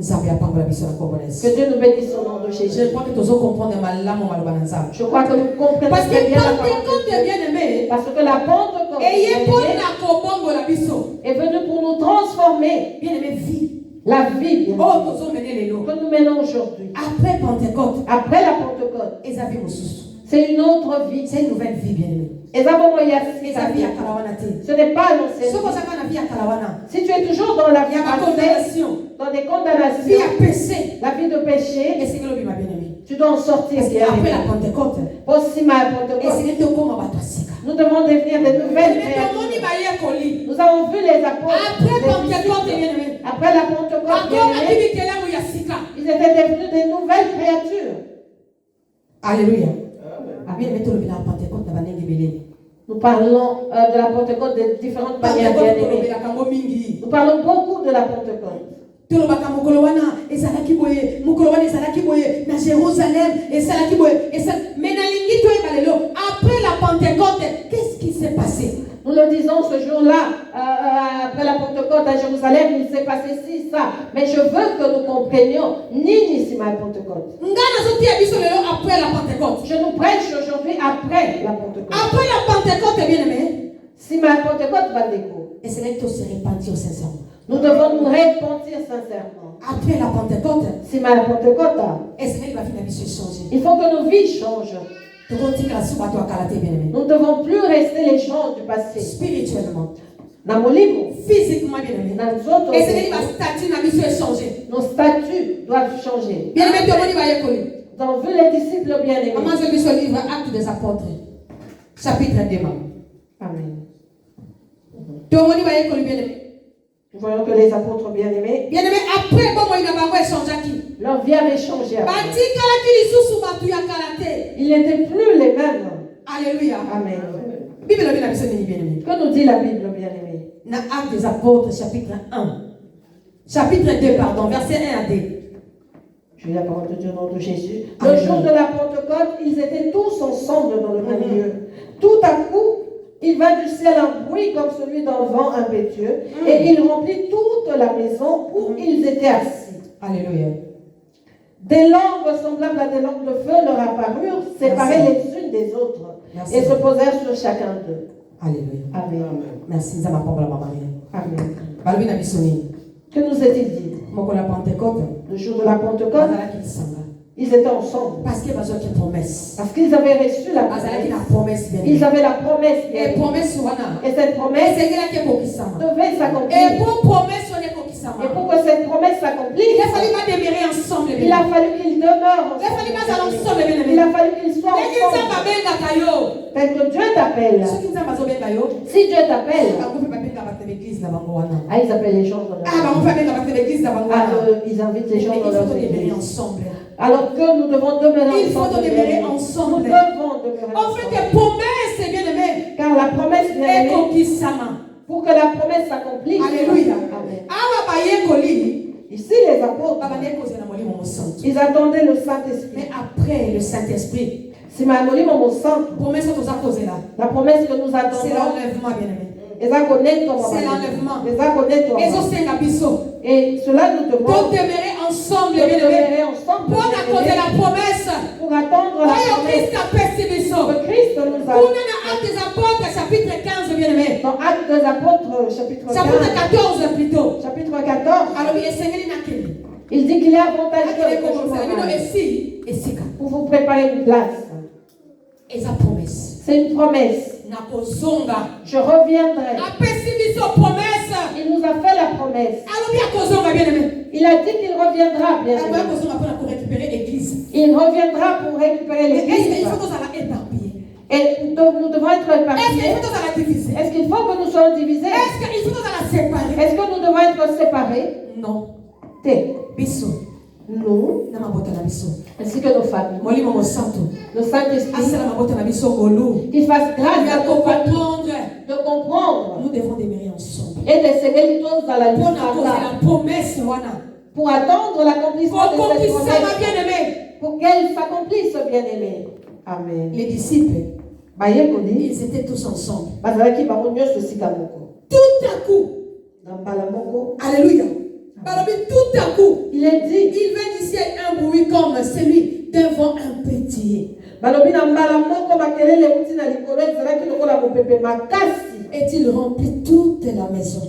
Que Dieu nous bénisse au nom de Jésus. Je crois que tous comprendre Je crois que nous comprenons parce que très bien la parole Pentecôte de est Dieu. bien aimé. Parce que la Pentecôte est venue pour nous transformer Bien aimé, vie. la vie bien Oh, nous sommes menés les lots. que nous menons aujourd'hui. Après Pentecôte, Après la Pentecôte, c'est une autre vie. c'est une nouvelle vie, bien aimé. Et ça, bon, il y a- ce n'est pas l'ancienne. Si tu es toujours dans la vie passée, dans des condamnations, la vie de péché, tu dois en sortir. Bien Après aimé. la Pentecôte, Aussi ma Pentecôte, nous devons devenir de nouvelles créatures. Nous avons vu les apôtres. après les Pentecôte, disciples. bien aimé. Après la Pentecôte, bien aimé, ils étaient devenus des nouvelles créatures. Alléluia. Amen. Bien aimé, la Pentecôte, la banane belé. Nous parlons de la Pentecôte de différentes manières, bien aimées. Nous parlons beaucoup de la Pentecôte. tolobaka mokolo wana ezalaki boye mokolo wana ezalaki boye na Jérusalem ezalaki boye mais nalingi toyeba lelo après la Pentecôte qu'est-ce qui s'est passé? Nous le disons ce jour-là, après la Pentecôte à Jérusalem, il s'est passé ci, ça. Mais je veux que nous comprenions ni si ma Pentecôte. Après la Pentecôte. Je nous prêche aujourd'hui après la Pentecôte. Après la Pentecôte, bien aimé. Si ma Pentecôte va découvrir. Et c'est là qu'il faut se repentir sincèrement. Nous devons nous repentir sincèrement. Après la Pentecôte. Si ma Pentecôte, et c'est là qu'il va finir de changer. il faut que nos vies changent. Nous ne devons plus rester les gens du passé. Spirituellement. Physiquement, bien aimé. Et c'est là que nos statuts changer. Nos statuts doivent changer. Bien aimé, nous avons vu les disciples bien aimés. Comment je lis ce livre, Actes des Apôtres, chapitre 2. Amen. Nous voyons que les apôtres bien aimés. Bien aimé, après, bon, il a changé qui? Leur vie avait changé. Ils n'étaient plus les mêmes. Alléluia. Amen. Que nous dit la Bible, bien aimé? Dans Actes des Apôtres, chapitre 1. Chapitre 2, pardon, verset 1 à 2. Je lis la parole de Dieu au nom de Jésus. Le jour de la Pentecôte, ils étaient tous ensemble dans le même lieu. Tout à coup, il vint du ciel un bruit comme celui d'un vent impétueux, et il remplit toute la maison où ils étaient assis. Alléluia. Des langues semblables à des langues de feu leur apparurent, séparées les unes des autres, et se posèrent sur chacun d'eux. Alléluia. Amen. Merci, nous avons la maman. Amen. Que nous est-il dit? Le jour de la Pentecôte, ils étaient ensemble. Parce qu'ils avaient une promesse. Parce qu'ils avaient reçu la promesse. Ils avaient la promesse. Et cette promesse devait s'accomplir. Et pour que cette promesse s'accomplisse, il a fallu demeurer ensemble. Il a fallu qu'ils demeurent ensemble. Il a fallu qu'ils soient ensemble. Tel que Dieu t'appelle. Si Dieu t'appelle, ils appellent les gens dans leur église. Ils invitent les gens dans leur église. Alors que nous devons demeurer ensemble. Il faut demeurer ensemble. Nous devons demeurer ensemble. En fait, promesse, bien aimé. Car la promesse, bien aimé, pour que la promesse s'accomplisse. Alléluia. Amen. Ici, les apôtres, ils attendaient le Saint-Esprit. Mais après le Saint-Esprit, la promesse que nous attendons, c'est l'enlèvement, bien aimé. C'est l'enlèvement. Et cela nous demande de demeurer ensemble, pour la promesse. Pour attendre la promesse que Christ nous a. Actes des Apôtres, chapitre 15, bien aimé. Dans Actes des Apôtres, chapitre 15. Chapitre 14 plutôt. Chapitre 14. Alors, il dit qu'il est avantageux pour vous préparer une place. C'est une promesse. Je reviendrai. Il nous a fait la promesse. Il a dit qu'il reviendra, bien sûr. Il reviendra pour récupérer l'église. Et nous devons être éparpillés. Est-ce qu'il faut que nous soyons divisés? Est-ce que nous devons être séparés? Non. Nous, ainsi que nos familles, le Saint-Esprit, qu'il fasse grâce de comprendre, nous devons demeurer ensemble et de s'aimer tous dans la promesse, pour attendre l'accomplissement de cette promesse, pour qu'elle s'accomplisse, bien aimé. Amen. Les disciples, ils étaient tous ensemble. Tout à coup, alléluia, Tout à coup, Il est dit, il vint d'ici un bruit comme celui d'un vent impétueux. Et il remplit toute la maison.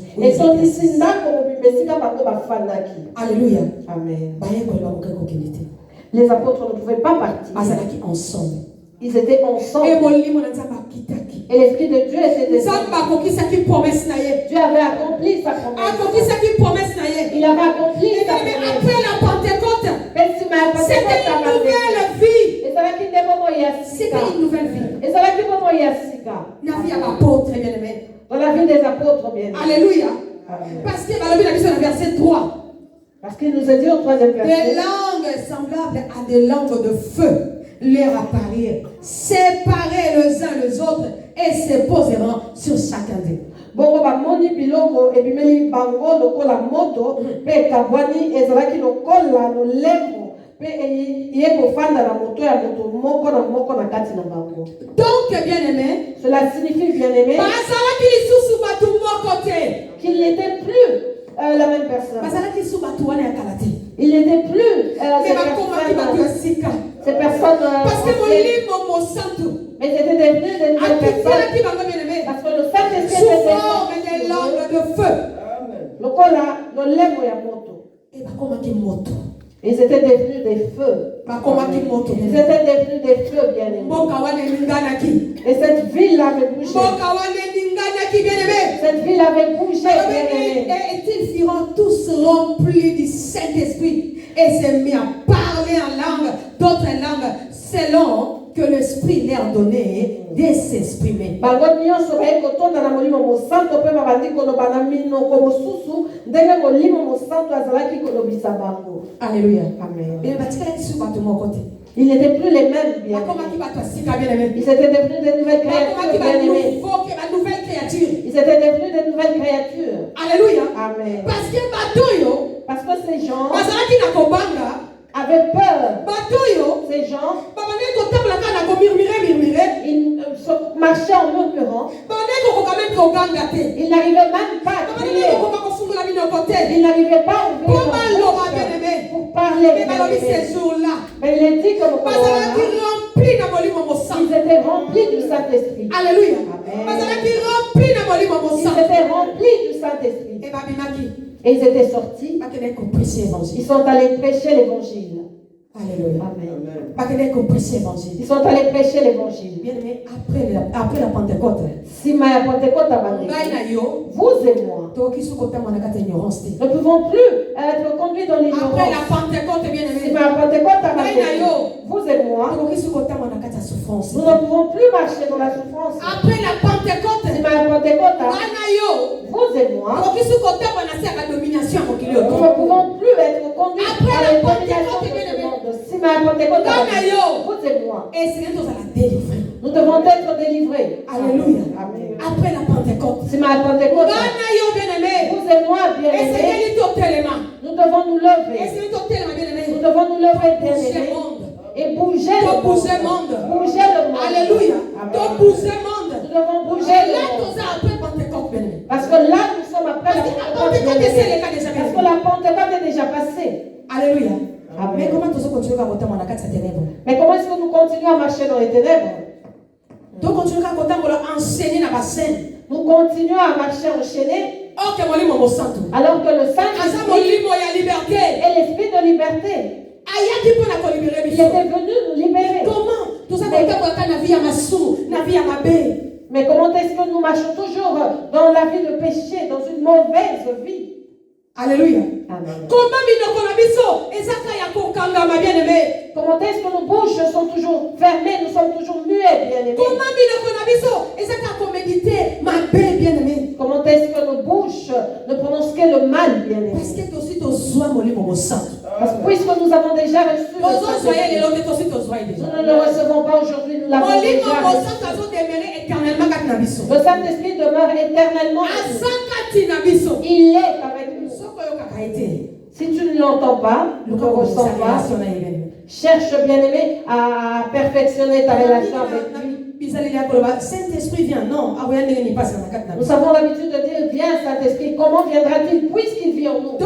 Alléluia. Amen. Les apôtres ne pouvaient pas partir. Ensemble. Ils étaient ensemble. Et l'Esprit de Dieu était descendu. Dieu avait accompli sa promesse. Il avait accompli sa promesse. Après la Pentecôte, c'était une nouvelle vie. C'était une nouvelle vie. La vie à l'apôtre, bien aimé. Dans la vie des apôtres, bien aimé. Alléluia. Amen. Parce que dans la verset 3. Parce qu'il nous a dit au 3e verset. Des langues semblables à des langues de feu leur apparurent, séparés les uns les autres et se poseront sur chacun d'eux. Bongo bamoni biloko ebimeli bango lokola moto pe kabwani ezalaki lokola lolemo pe ye kofanda na moto ya moto moko na kati na bango. Donc bien aimé, cela signifie bien aimé qu'il n'était plus la même personne. Il n'était plus ces personnes parce que mais c'était devenu des nouvelles personnes parce que le Saint-Esprit était des langues de feu. Lokola lolemo ya moto. Ils étaient devenus des feux. Ils étaient devenus des feux, bien aimés. Et cette ville avait bougé. Cette ville avait bougé, bien aimé. Et ils furent tous remplis du Saint-Esprit et se mis à parler en langue, d'autres langues, selon que l'Esprit leur donnait de s'exprimer. Alléluia. Amen. Ils n'étaient plus les mêmes, bien aimés. Ils étaient devenus des nouvelles créatures, bien aimés. Ils étaient devenus des nouvelles créatures. Alléluia. Amen. Parce que ces gens avaient peur. Ces gens, ils marchaient en murmurant. Ils n'arrivaient même pas à crier. Ils n'arrivaient pas à ouvrir leur bouche pour parler. ces jours-là, Mais il est dit que ils étaient remplis du Saint-Esprit. Alléluia. Amen. Ils étaient remplis du Saint-Esprit. Et ils étaient sortis. Ils sont allés prêcher l'évangile. Alléluia. Amen. Ils sont allés prêcher l'évangile. Bien aimé, après la Pentecôte, si ma Pentecôte a vous et moi, nous ne pouvons plus être conduits dans l'ignorance. Après la Pentecôte, bien aimé, si ma Pentecôte a vous et moi, nous ne pouvons plus marcher dans la souffrance. Après la Pentecôte, si ma Pentecôte a vous et moi, nous ne pouvons plus être conduits par la domination de ce monde. Si ma Pentecôte a vous et moi, nous devons être délivrés. Alléluia. Amen. Après la Pentecôte, si ma Pentecôte a vous et moi, bien aimés, nous devons nous lever. Nous devons nous lever, bien aimés, et bouger le monde. Bouger le monde. Alléluia. Amen. Donc bouger le monde. Nous devons bouger le monde. Parce que là, nous sommes après la Pentecôte. Parce que la Pentecôte est déjà passée. Alléluia. Amen. Mais comment est-ce que nous continuons à marcher dans les ténèbres? Nous continuons à marcher enchaînés. Alors que le Saint-Esprit est l'Esprit de liberté. Il était venu nous libérer. Mais comment est-ce que nous marchons toujours dans la vie de péché, dans une mauvaise vie? Alléluia. Amen. Comment est-ce que nos bouches sont toujours fermées, nous sommes toujours muets, bien-aimés? Comment est-ce que nos bouches ne prononcent que le mal, bien-aimés? Parce que puisque nous avons déjà reçu le Saint-Esprit, nous ne le recevons pas aujourd'hui, nous l'avons déjà reçu. Le Saint-Esprit demeure éternellement. Il est avec nous. Si tu ne l'entends pas, ne le ressens pas, cherche, bien-aimé, à perfectionner ta relation avec lui. Saint-Esprit vient. Non, Nous avons l'habitude de dire, viens Saint-Esprit, comment viendra-t-il puisqu'il vit en nous?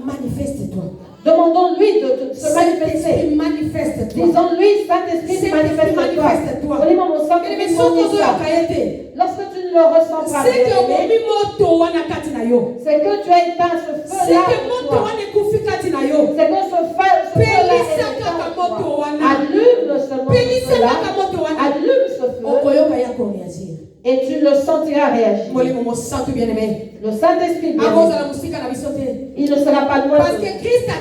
Manifeste-toi. Demandons-lui de se manifester. Manifeste-toi. Disons-lui, Saint-Esprit, manifeste-toi. Lorsque tu ne le ressens pas, c'est que tu as éteint ce feu-là. C'est que ce feu-là allume seulement ce feu-là. Allume ce feu. Et tu le sentiras réagir. Le Saint-Esprit, il ne sera pas loin. Parce que Christ l'a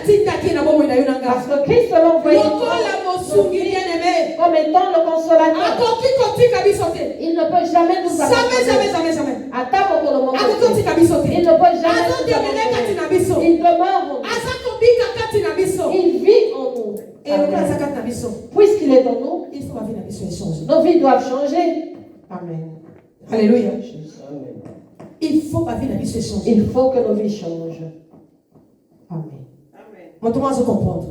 envoyé comme étant le consolateur. Il ne peut jamais nous abandonner. Attends pour le moment. Il ne peut jamais nous abandonner. Il demeure en nous. Il vit en nous. Puisqu'il est en nous, nos vies doivent changer. Amen. Alléluia. Il faut que nos vies changent. Amen. Comprendre.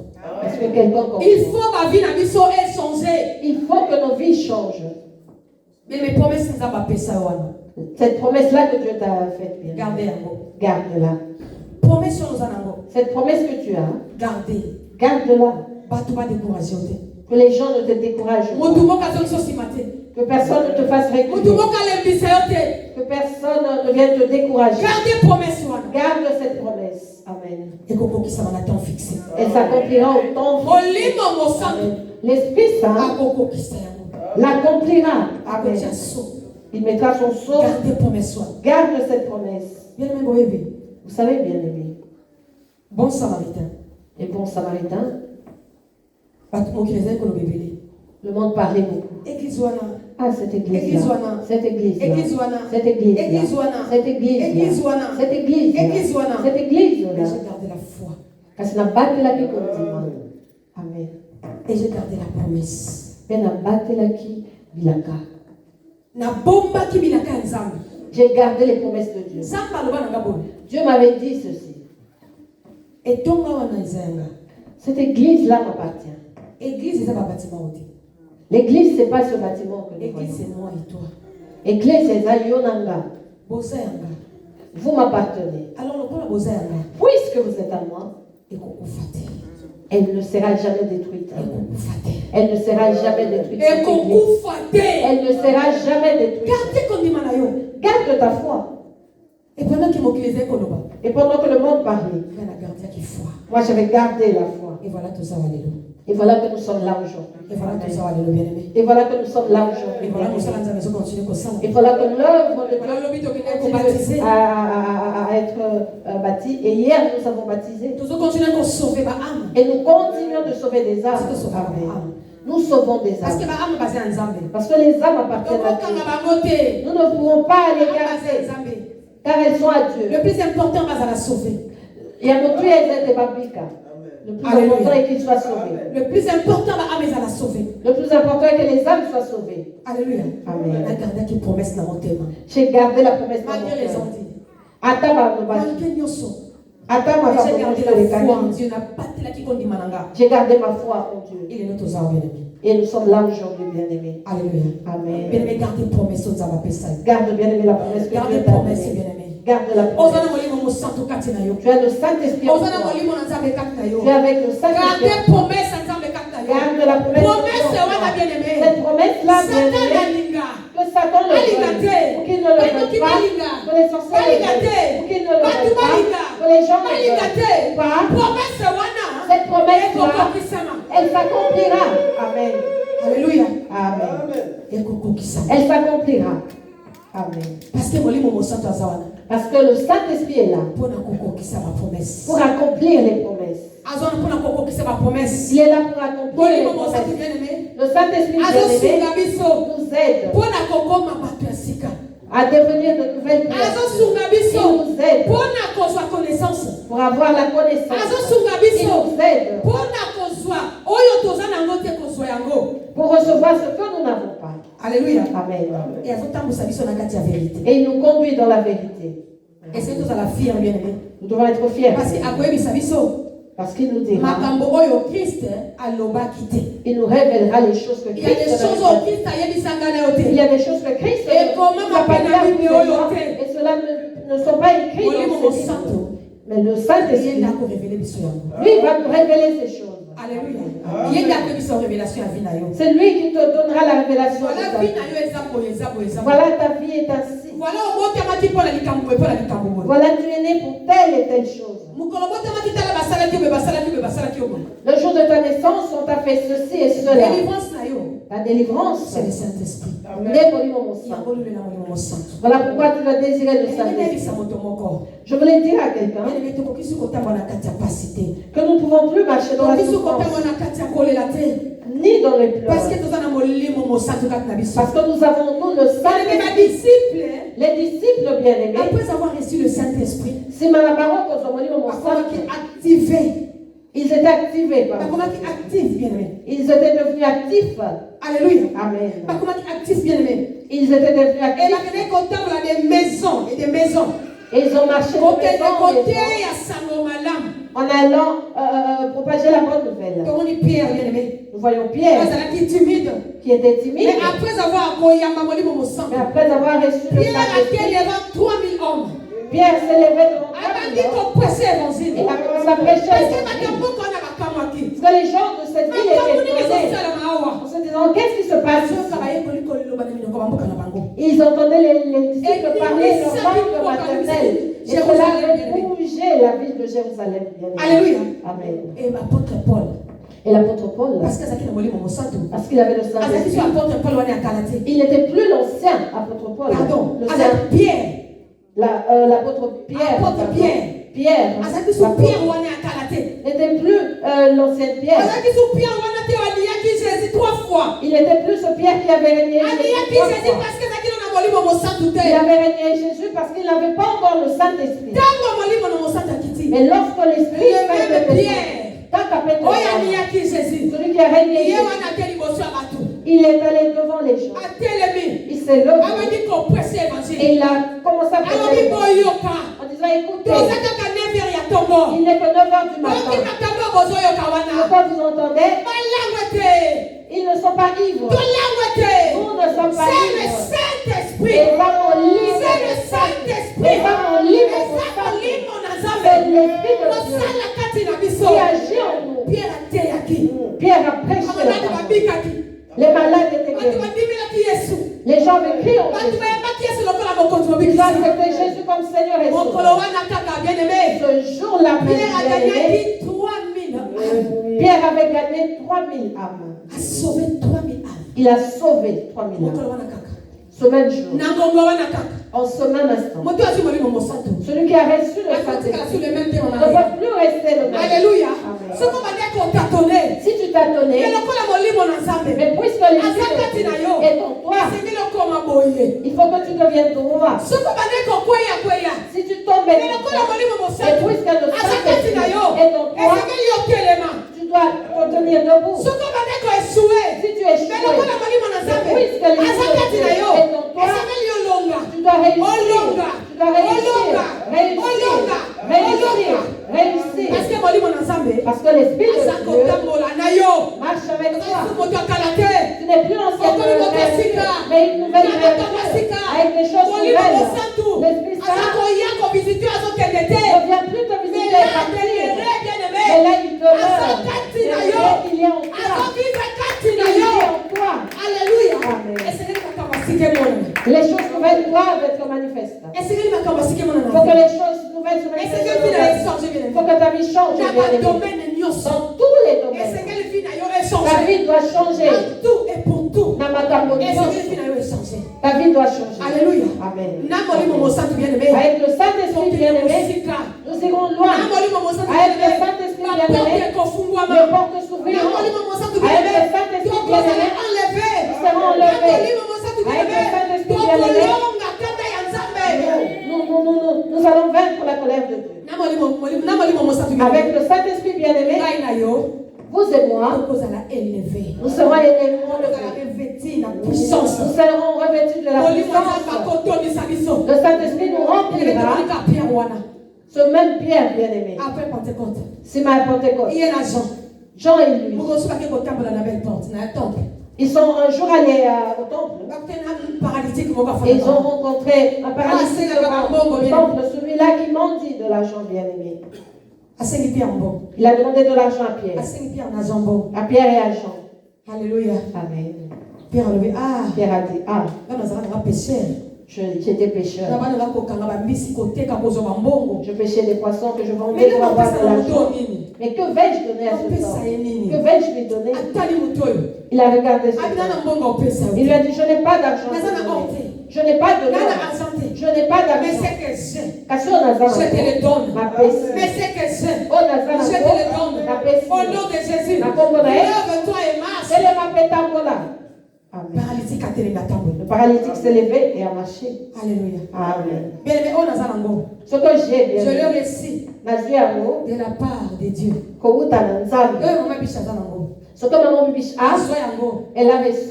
Est-ce que quelqu'un comprend? Il faut que ma vie changer. Il faut que nos vies changent. Mais mes promesses ne sont pas ça. Cette promesse-là que Dieu t'a faite, bien. Garde-la. Cette promesse que tu as, garde-la. Que les gens ne te découragent pas. Que personne ne te fasse reculer. Que personne ne vienne te décourager. Garde cette promesse. Amen. Elle s'accomplira au temps fixé. L'Esprit Saint l'accomplira. Amen. Il mettra son sceau. Garde cette promesse. Vous savez, bien aimé, bon samaritain. Les bons samaritains, le monde parlait beaucoup. Ah, cette église-là. Cette église-là. Cette église-là. Cette église-là. Cette église-là. Cette église-là. Mais j'ai gardé la foi. Parce que la batte la qui continue. Amen. Et j'ai gardé la promesse. Mais la batte la qui bilaka. Na bomba qui bilaka nzambe. J'ai gardé les promesses de Dieu. Dieu m'avait dit ceci. Et tonga wana nzanga. Cette église-là m'appartient. Église, c'est pas bâtiment. L'église, ce n'est pas ce bâtiment que nous voyons. L'église, c'est moi et toi. Église, c'est Zayonanga. Vous m'appartenez. Alors, le puisque vous êtes à moi, elle ne sera jamais détruite. Elle ne sera jamais détruite. Elle ne sera jamais détruite. Garde ta foi. Et pendant que le monde parlait, moi j'avais gardé la foi. Et voilà tout ça, alléluia. Et voilà que nous sommes là aujourd'hui. Et voilà tout ça, alléluia. Et voilà que nous sommes là aujourd'hui. Et voilà que nous sommes là. Et voilà que l'œuvre de Dieu continue à être bâtie. Et hier, nous avons baptisé. Et nous continuons de sauver des âmes. Nous sauvons des âmes. Parce que les âmes appartiennent à Dieu. Nous ne pouvons pas les garder. Car elles sont à Dieu. Le plus important, c'est la sauver. Il y a beaucoup de babika. Le plus important est qu'ils soient sauvés. Le plus important, c'est la sauver. Le plus important est que les âmes soient sauvées. Alléluia. Amen. J'ai gardé la promesse dans mon malgré les cœur. Antilles. J'ai gardé ma foi en Dieu. Il est notre bien-aimé. Et nous sommes là aujourd'hui, bien-aimés. Alléluia. Amen. Bien-aimé, garde tes promesses. Garde, bien-aimé, la promesse que garde Dieu tes t'a promesses, donnée. bien-aimé. Garde la promesse. Tu as le Saint-Esprit en toi. Tu es avec le Saint-Esprit. Garde promesse. Garde la promesse. Cette promesse-là, bien-aimé, que Satan le veuille, pour qu'il ne le veuille pas, que les sorciers le veuillent, pour qu'ils ne le veuillent pas, que les gens ne le veuillent pas. Cette promesse-là, elle s'accomplira. Amen. Alléluia. Amen. Elle s'accomplira. Amen. Parce que le Saint-Esprit est là pour accomplir les promesses. Il est là pour accomplir les promesses. Le Saint-Esprit nous aide à devenir de nouvelles créatures. Il nous aide pour avoir la connaissance. Il nous aide pour recevoir ce que nous n'avons pas. Alléluia. Amen. Et Et il nous conduit dans la vérité. c'est tous à la fière, bien-aimé. Nous devons être fiers. Parce que Parce qu'il nous dira, makambo oyo Christ alobaki te. il nous révélera les choses que Il y a des Christ choses a au Christ ayebisanga na yo te. Il y a des choses que Christ Et comment nous a pas dit à m'appelle vous la et moi, Bible et cela ne sont pas écrits Olimo dans ces Santo. livres. Mais le Saint-Esprit, Yenda ko révéler biso yango. lui, va nous révéler ces choses. Alléluia. Yenda ko biso révélation à vie na yo. C'est lui qui te donnera la révélation. Voilà de ta vie vie. na yo eza. Voilà, ta vie est ainsi. Voilà obotamaki pour la likambo et pour la likambo. Voilà, tu es né pour telle et telle chose. Mukolo botamaki tala basalaki be basalaki obo. Le jour de ta naissance, on t'a fait ceci et cela. Délivrance na yo. La délivrance, C'est le Saint-Esprit. né pour lui, mon sang. Yango lelo na molimo santo. Voilà pourquoi tu vas désirer le Eza Saint-Esprit. moto moko. Je voulais dire à quelqu'un Ele beto kokisi kotamba na kati ya pasité. que nous ne pouvons plus marcher dans la Kokisi souffrance, kotamba na kati ya kolela te. ni dans les pleurs. Parce que toza na molimo mo santo kati na biso. Parce que nous avons, nous, le Les Saint-Esprit. disciples, Les disciples bien-aimés, après avoir reçu le Saint-Esprit, si Malabaro, quand on dit mon sang, activés. ils étaient activés. pardon. Actifs, bien-aimés. Ils étaient devenus actifs. Alléluia. Amen. Actifs, bien-aimés. Ils étaient devenus Et actifs. la connaît comptable a des maisons et des maisons. Et ils ont marché de Côté maison de en côté, maison il y a Sango Malam. en allant propager la bonne nouvelle. Comme on dit Pierre, bien-aimé. Nous voyons Parce Pierre qu'elle est timide. qui était timide, Mais après avoir accueilli Mamoli Momo mais après avoir reçu le Pierre a Saint-Esprit, accueilli devant 3000 hommes. Pierre s'est levé devant Elle m'a eux dit qu'on pressait l'évangile. et a commencé à prêcher. Parce que l'évangile. ma qu'on a ma camaki. Parce que les gens de cette ville étaient étonnés en se disant qu'est-ce qui se passe ici? Ils entendaient les disciples parler leur langue maternelle. Et cela avait bougé la ville de Jérusalem. Alléluia. Amen. Et l'apôtre Paul. Et l'apôtre Paul, Parce que ça qui n'a pas mon santo. parce qu'il avait le Saint-Esprit, L'apôtre Paul on est à Galatie. il n'était plus l'ancien apôtre Paul. Pardon. Le Avec Pierre. l'apôtre Pierre. Apôtre pardon. Pierre. Pierre. Avec son Pierre on est à Galatie. N'était plus l'ancien Pierre. Avec son Pierre on a été à qui Jésus 3 fois. Il n'était plus ce Pierre qui avait régné À Jésus qui trois Jésus fois. parce que ça qui n'a pas mon santo. Il avait régné Jésus parce qu'il n'avait pas encore le Saint-Esprit. Tango molimo mon santo kiti. Mais lorsque l'Esprit Le Saint même est Pierre. quand appelle Oya ni à qui Jésus. celui qui a régné Il y a Jésus, un atelier à bateau. il est allé devant les gens. À Télémi. Il s'est Elle m'a levé dit qu'on pressait et l'évangile. il a commencé à Alors prêcher il faut yoka. en disant écoutez, Tozaka ka never ya tongo. il n'est que 9 heures du Oki matin. makambo bozo yoka wana. Pourquoi vous entendez? Malangwete. Ils ne sont pas ivres. Tolangwete. Nous ne sommes pas C'est le ivres. Saint-Esprit. Les femmes ont libre. C'est le Saint-Esprit. Les femmes ont libre. Les femmes ont libre na C'est Nzambe. l'Esprit de Dieu Osala kati na biso. qui agit en nous. Pierre ateyaki. Pierre a prêché la Amalaki parole. babikaki. Les malades étaient Bato guéris. badimilaki Yesu. Les gens avaient crié en Bato Jésus. bayambaki Yesu lokola mokonzi Ils ont mobikisa. accepté Jésus comme Seigneur et Mokolo Sauveur. wana kaka bien-aimé. Ce jour-là, Pierre a bien-aimé, gagné 3000 âmes. Pierre avait gagné 3000 âmes. A sauvé 3000 âmes. Il a sauvé 3000 Mokolo âmes. wana kaka. Ce même jour, Na ngongo wana kaka. en ce même instant. Moto azwi molimo mosantu. Celui qui a reçu le Akotikala sur Saint-Esprit le même terme ne na ye. peut plus rester le même. Alléluia. Amen. Soko bande kotatone. Si tu t'attendais, Mais lokola molimo na Nzambe. mais puisque l'Esprit de Azakati Dieu na yo. est en toi, Esengi lokoma boye. il faut que tu deviennes droit. Soko bande kokweya kweya. Si tu tombes Mais lokola molimo et mosantu. puisque le Azakati na Saint-Esprit yo. est en toi, Esengi yokelema. tu dois te tenir debout. Soko bande ko esue. Si tu Mais échoues, lokola molimo na Nzambe. puisque l'Esprit Azakati de na Dieu yo. est en toi, Esengi yolonga. tu dois réussir. Olonga. Tu dois réussir. Olonga. Réussir. Olonga. Réussir. Olonga. Réussir. Parce que molimo na Nzambe. Parce que l'Esprit de Dieu Azakotambola na yo. marche avec toi. Moto akala te. Tu n'es plus l'ancien Encore une autre sika. mais une nouvelle Kaka créature sika. avec des choses Molimo nouvelles. mosantu. L'Esprit Saint Azakoya ko visiter azokende te. ne vient plus te Mais visiter là, et partir. bien-aimé, Mais bien-aimé. là, il demeure. Azakati na yo. Il est en toi. Azovive kati Il na est yo. en toi. Alléluia. Amen. Esengeli makambo asike mona. Les choses nouvelles doivent être manifestes. Esengeli makambo asike mona Il na. faut que les choses nouvelles se manifestent. Esengeli vi na Il échanger bien-aimé. faut que ta vie change. Na bien-aimé. badomaine nyonso. Dans tous les domaines. Esengeli vi na yo Ta échanger. vie doit changer. En tout et pour tout. Dans ma tambour. Esengeli vi na yo échanger. Ta vie doit changer. Alléluia. Amen. Na molimo mosantu bien-aimé. Avec le Saint-Esprit bien-aimé, Sika. nous irons loin. Na molimo mosantu Avec le bien-aimé. Saint-Esprit Ma porte bien-aimé, est confungwama. les portes Na s'ouvriront. molimo mosantu Avec le bien-aimé. Saint-Esprit Toko bien-aimé, zala enlevé. nous serons Na enlevés. molimo mosantu Avec le bien-aimé. Saint-Esprit Toko bien-aimé, longa kanda ya Nzambe. nous allons vaincre la colère de Dieu. Na molimo mosantu bien-aimé. Avec le Saint-Esprit bien-aimé, Ngai na yo. vous et moi, Toko zala élevé. nous serons élevés. Toko zala revêti na puissance. Nous serons revêtus de la Molimo puissance. Nzambe akotonisa biso. Le Saint-Esprit nous remplira. Elebeta Pierre wana. Ce même Pierre, bien aimé. Après Pentecôte. C'est ma Pentecôte. Il y a un agent. Jean et lui. Vous recevez quelqu'un au temple dans la belle porte, dans un temple. Ils sont un jour allés au temple. Paralytique, Et ils ont rencontré un paralytique au temple, celui-là qui mendie de l'argent, bien aimé. Il a demandé de l'argent à Pierre. À Pierre et à Jean. Alléluia. Amen. Pierre a levé. Ah. Pierre a dit, ah. J'étais pécheur. Je pêchais des poissons que je vendais pour avoir de l'argent. Mais que vais-je donner à ce homme? Que vais-je lui donner? Il a regardé ce homme. Il lui a dit, je n'ai pas d'argent. Je n'ai pas de l'or. Je n'ai pas d'argent. Je te le donne. Mais c'est que j'ai. Je te le donne. Au nom de Jésus. Lève-toi et marche. Le paralytique s'est levé et a marché. Alléluia. Amen. Ce que j'ai, je le récite de la part de Dieu. Ce que maman Bibiche a, elle a reçu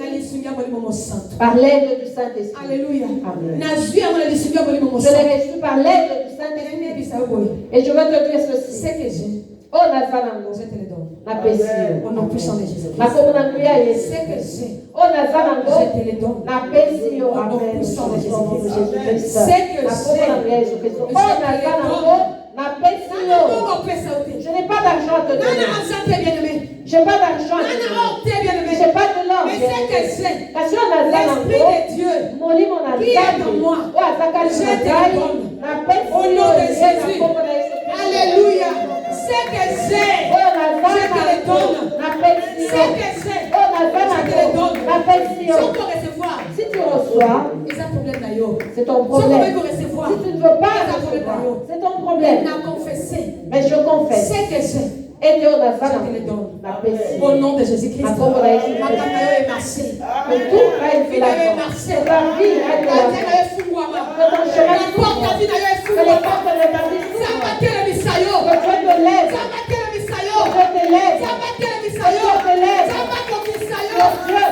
par l'aide du Saint-Esprit. Alléluia. Amen. Je l'ai reçu par l'aide du Saint-Esprit. Et je veux te dire ceci. C'est que j'ai. Oh, Nazanango. Je te le donne. Au nom puissant de Jésus. C'est que j'ai. Oh, Nazanango. Je te le donne. Au nom puissant de Jésus-Christ. C'est que j'ai. Oh, Nazanango. Je n'ai pas d'argent à te donner. Je n'ai pas d'argent à te donner. Je n'ai pas de l'or. Mais c'est que j'ai. L'Esprit de Dieu qui est en moi. Je te le donne. Au nom de Jésus. Alléluia. C'est que j'ai. Je te le donne. C'est que j'ai. Je te le donne. Si on peut recevoir. Si tu reçois, c'est ton problème. Si tu ne veux pas recevoir, c'est ton problème. Mais je confesse. C'est que j'ai. Et Dieu n'a Je pas te le donne. Au Au nom de Jésus-Christ. Ma pauvre Jésus-Christ. Ma campagne est marché. Que tout aille de l'avant. Que ta vie aille de l'avant. Que ton chemin La porte de la vie d'ailleurs est que les portes de ta vie Ça va s'ouvrent. te le misayo. Que Dieu te lève. Ça va te le misayo. Que Dieu te lève. Ça va te le Que misayo. Dieu te lève. Ça va te misayo. Que Dieu,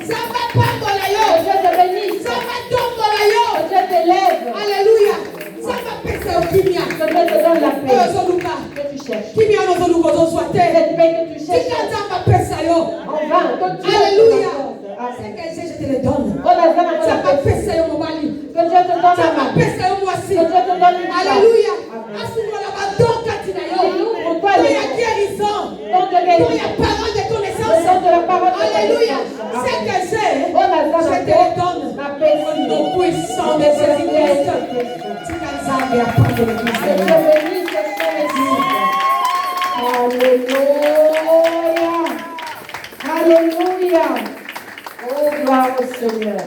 Ça va pas la yo. que Dieu te bénisse. Ça va tomber la yo. Que Dieu te lève. Alléluia. Ça va passer au kimia. Que Dieu te donne la paix Ozoluka. que tu cherches. Kimia no zoluko zo swate. Cette paix que tu cherches. Kika va passer yo. En vain. Que Dieu Alléluia. te C'est l'accorde. que je te le donne. Oh, la femme a Ça la va paix. passer yo mobali. Que Dieu te donne Ça la va main. passer yo moisi. Que Dieu te donne une chance. Alléluia. Amen. Asungula badoka tina yo. Ouvre-toi Quand les il y a guérison. Don de Quand il y a guérison. parole de Le connaissance. don de la parole de Alléluia. connaissance. C'est que j'ai. Oh, la femme Je a te le donne. la paix. Au nom puissant de Jésus-Christ. Tikanzambe apporte le Que Christ. Dieu bénisse son esprit. Alléluia. Alléluia. Oh, gloire au Seigneur.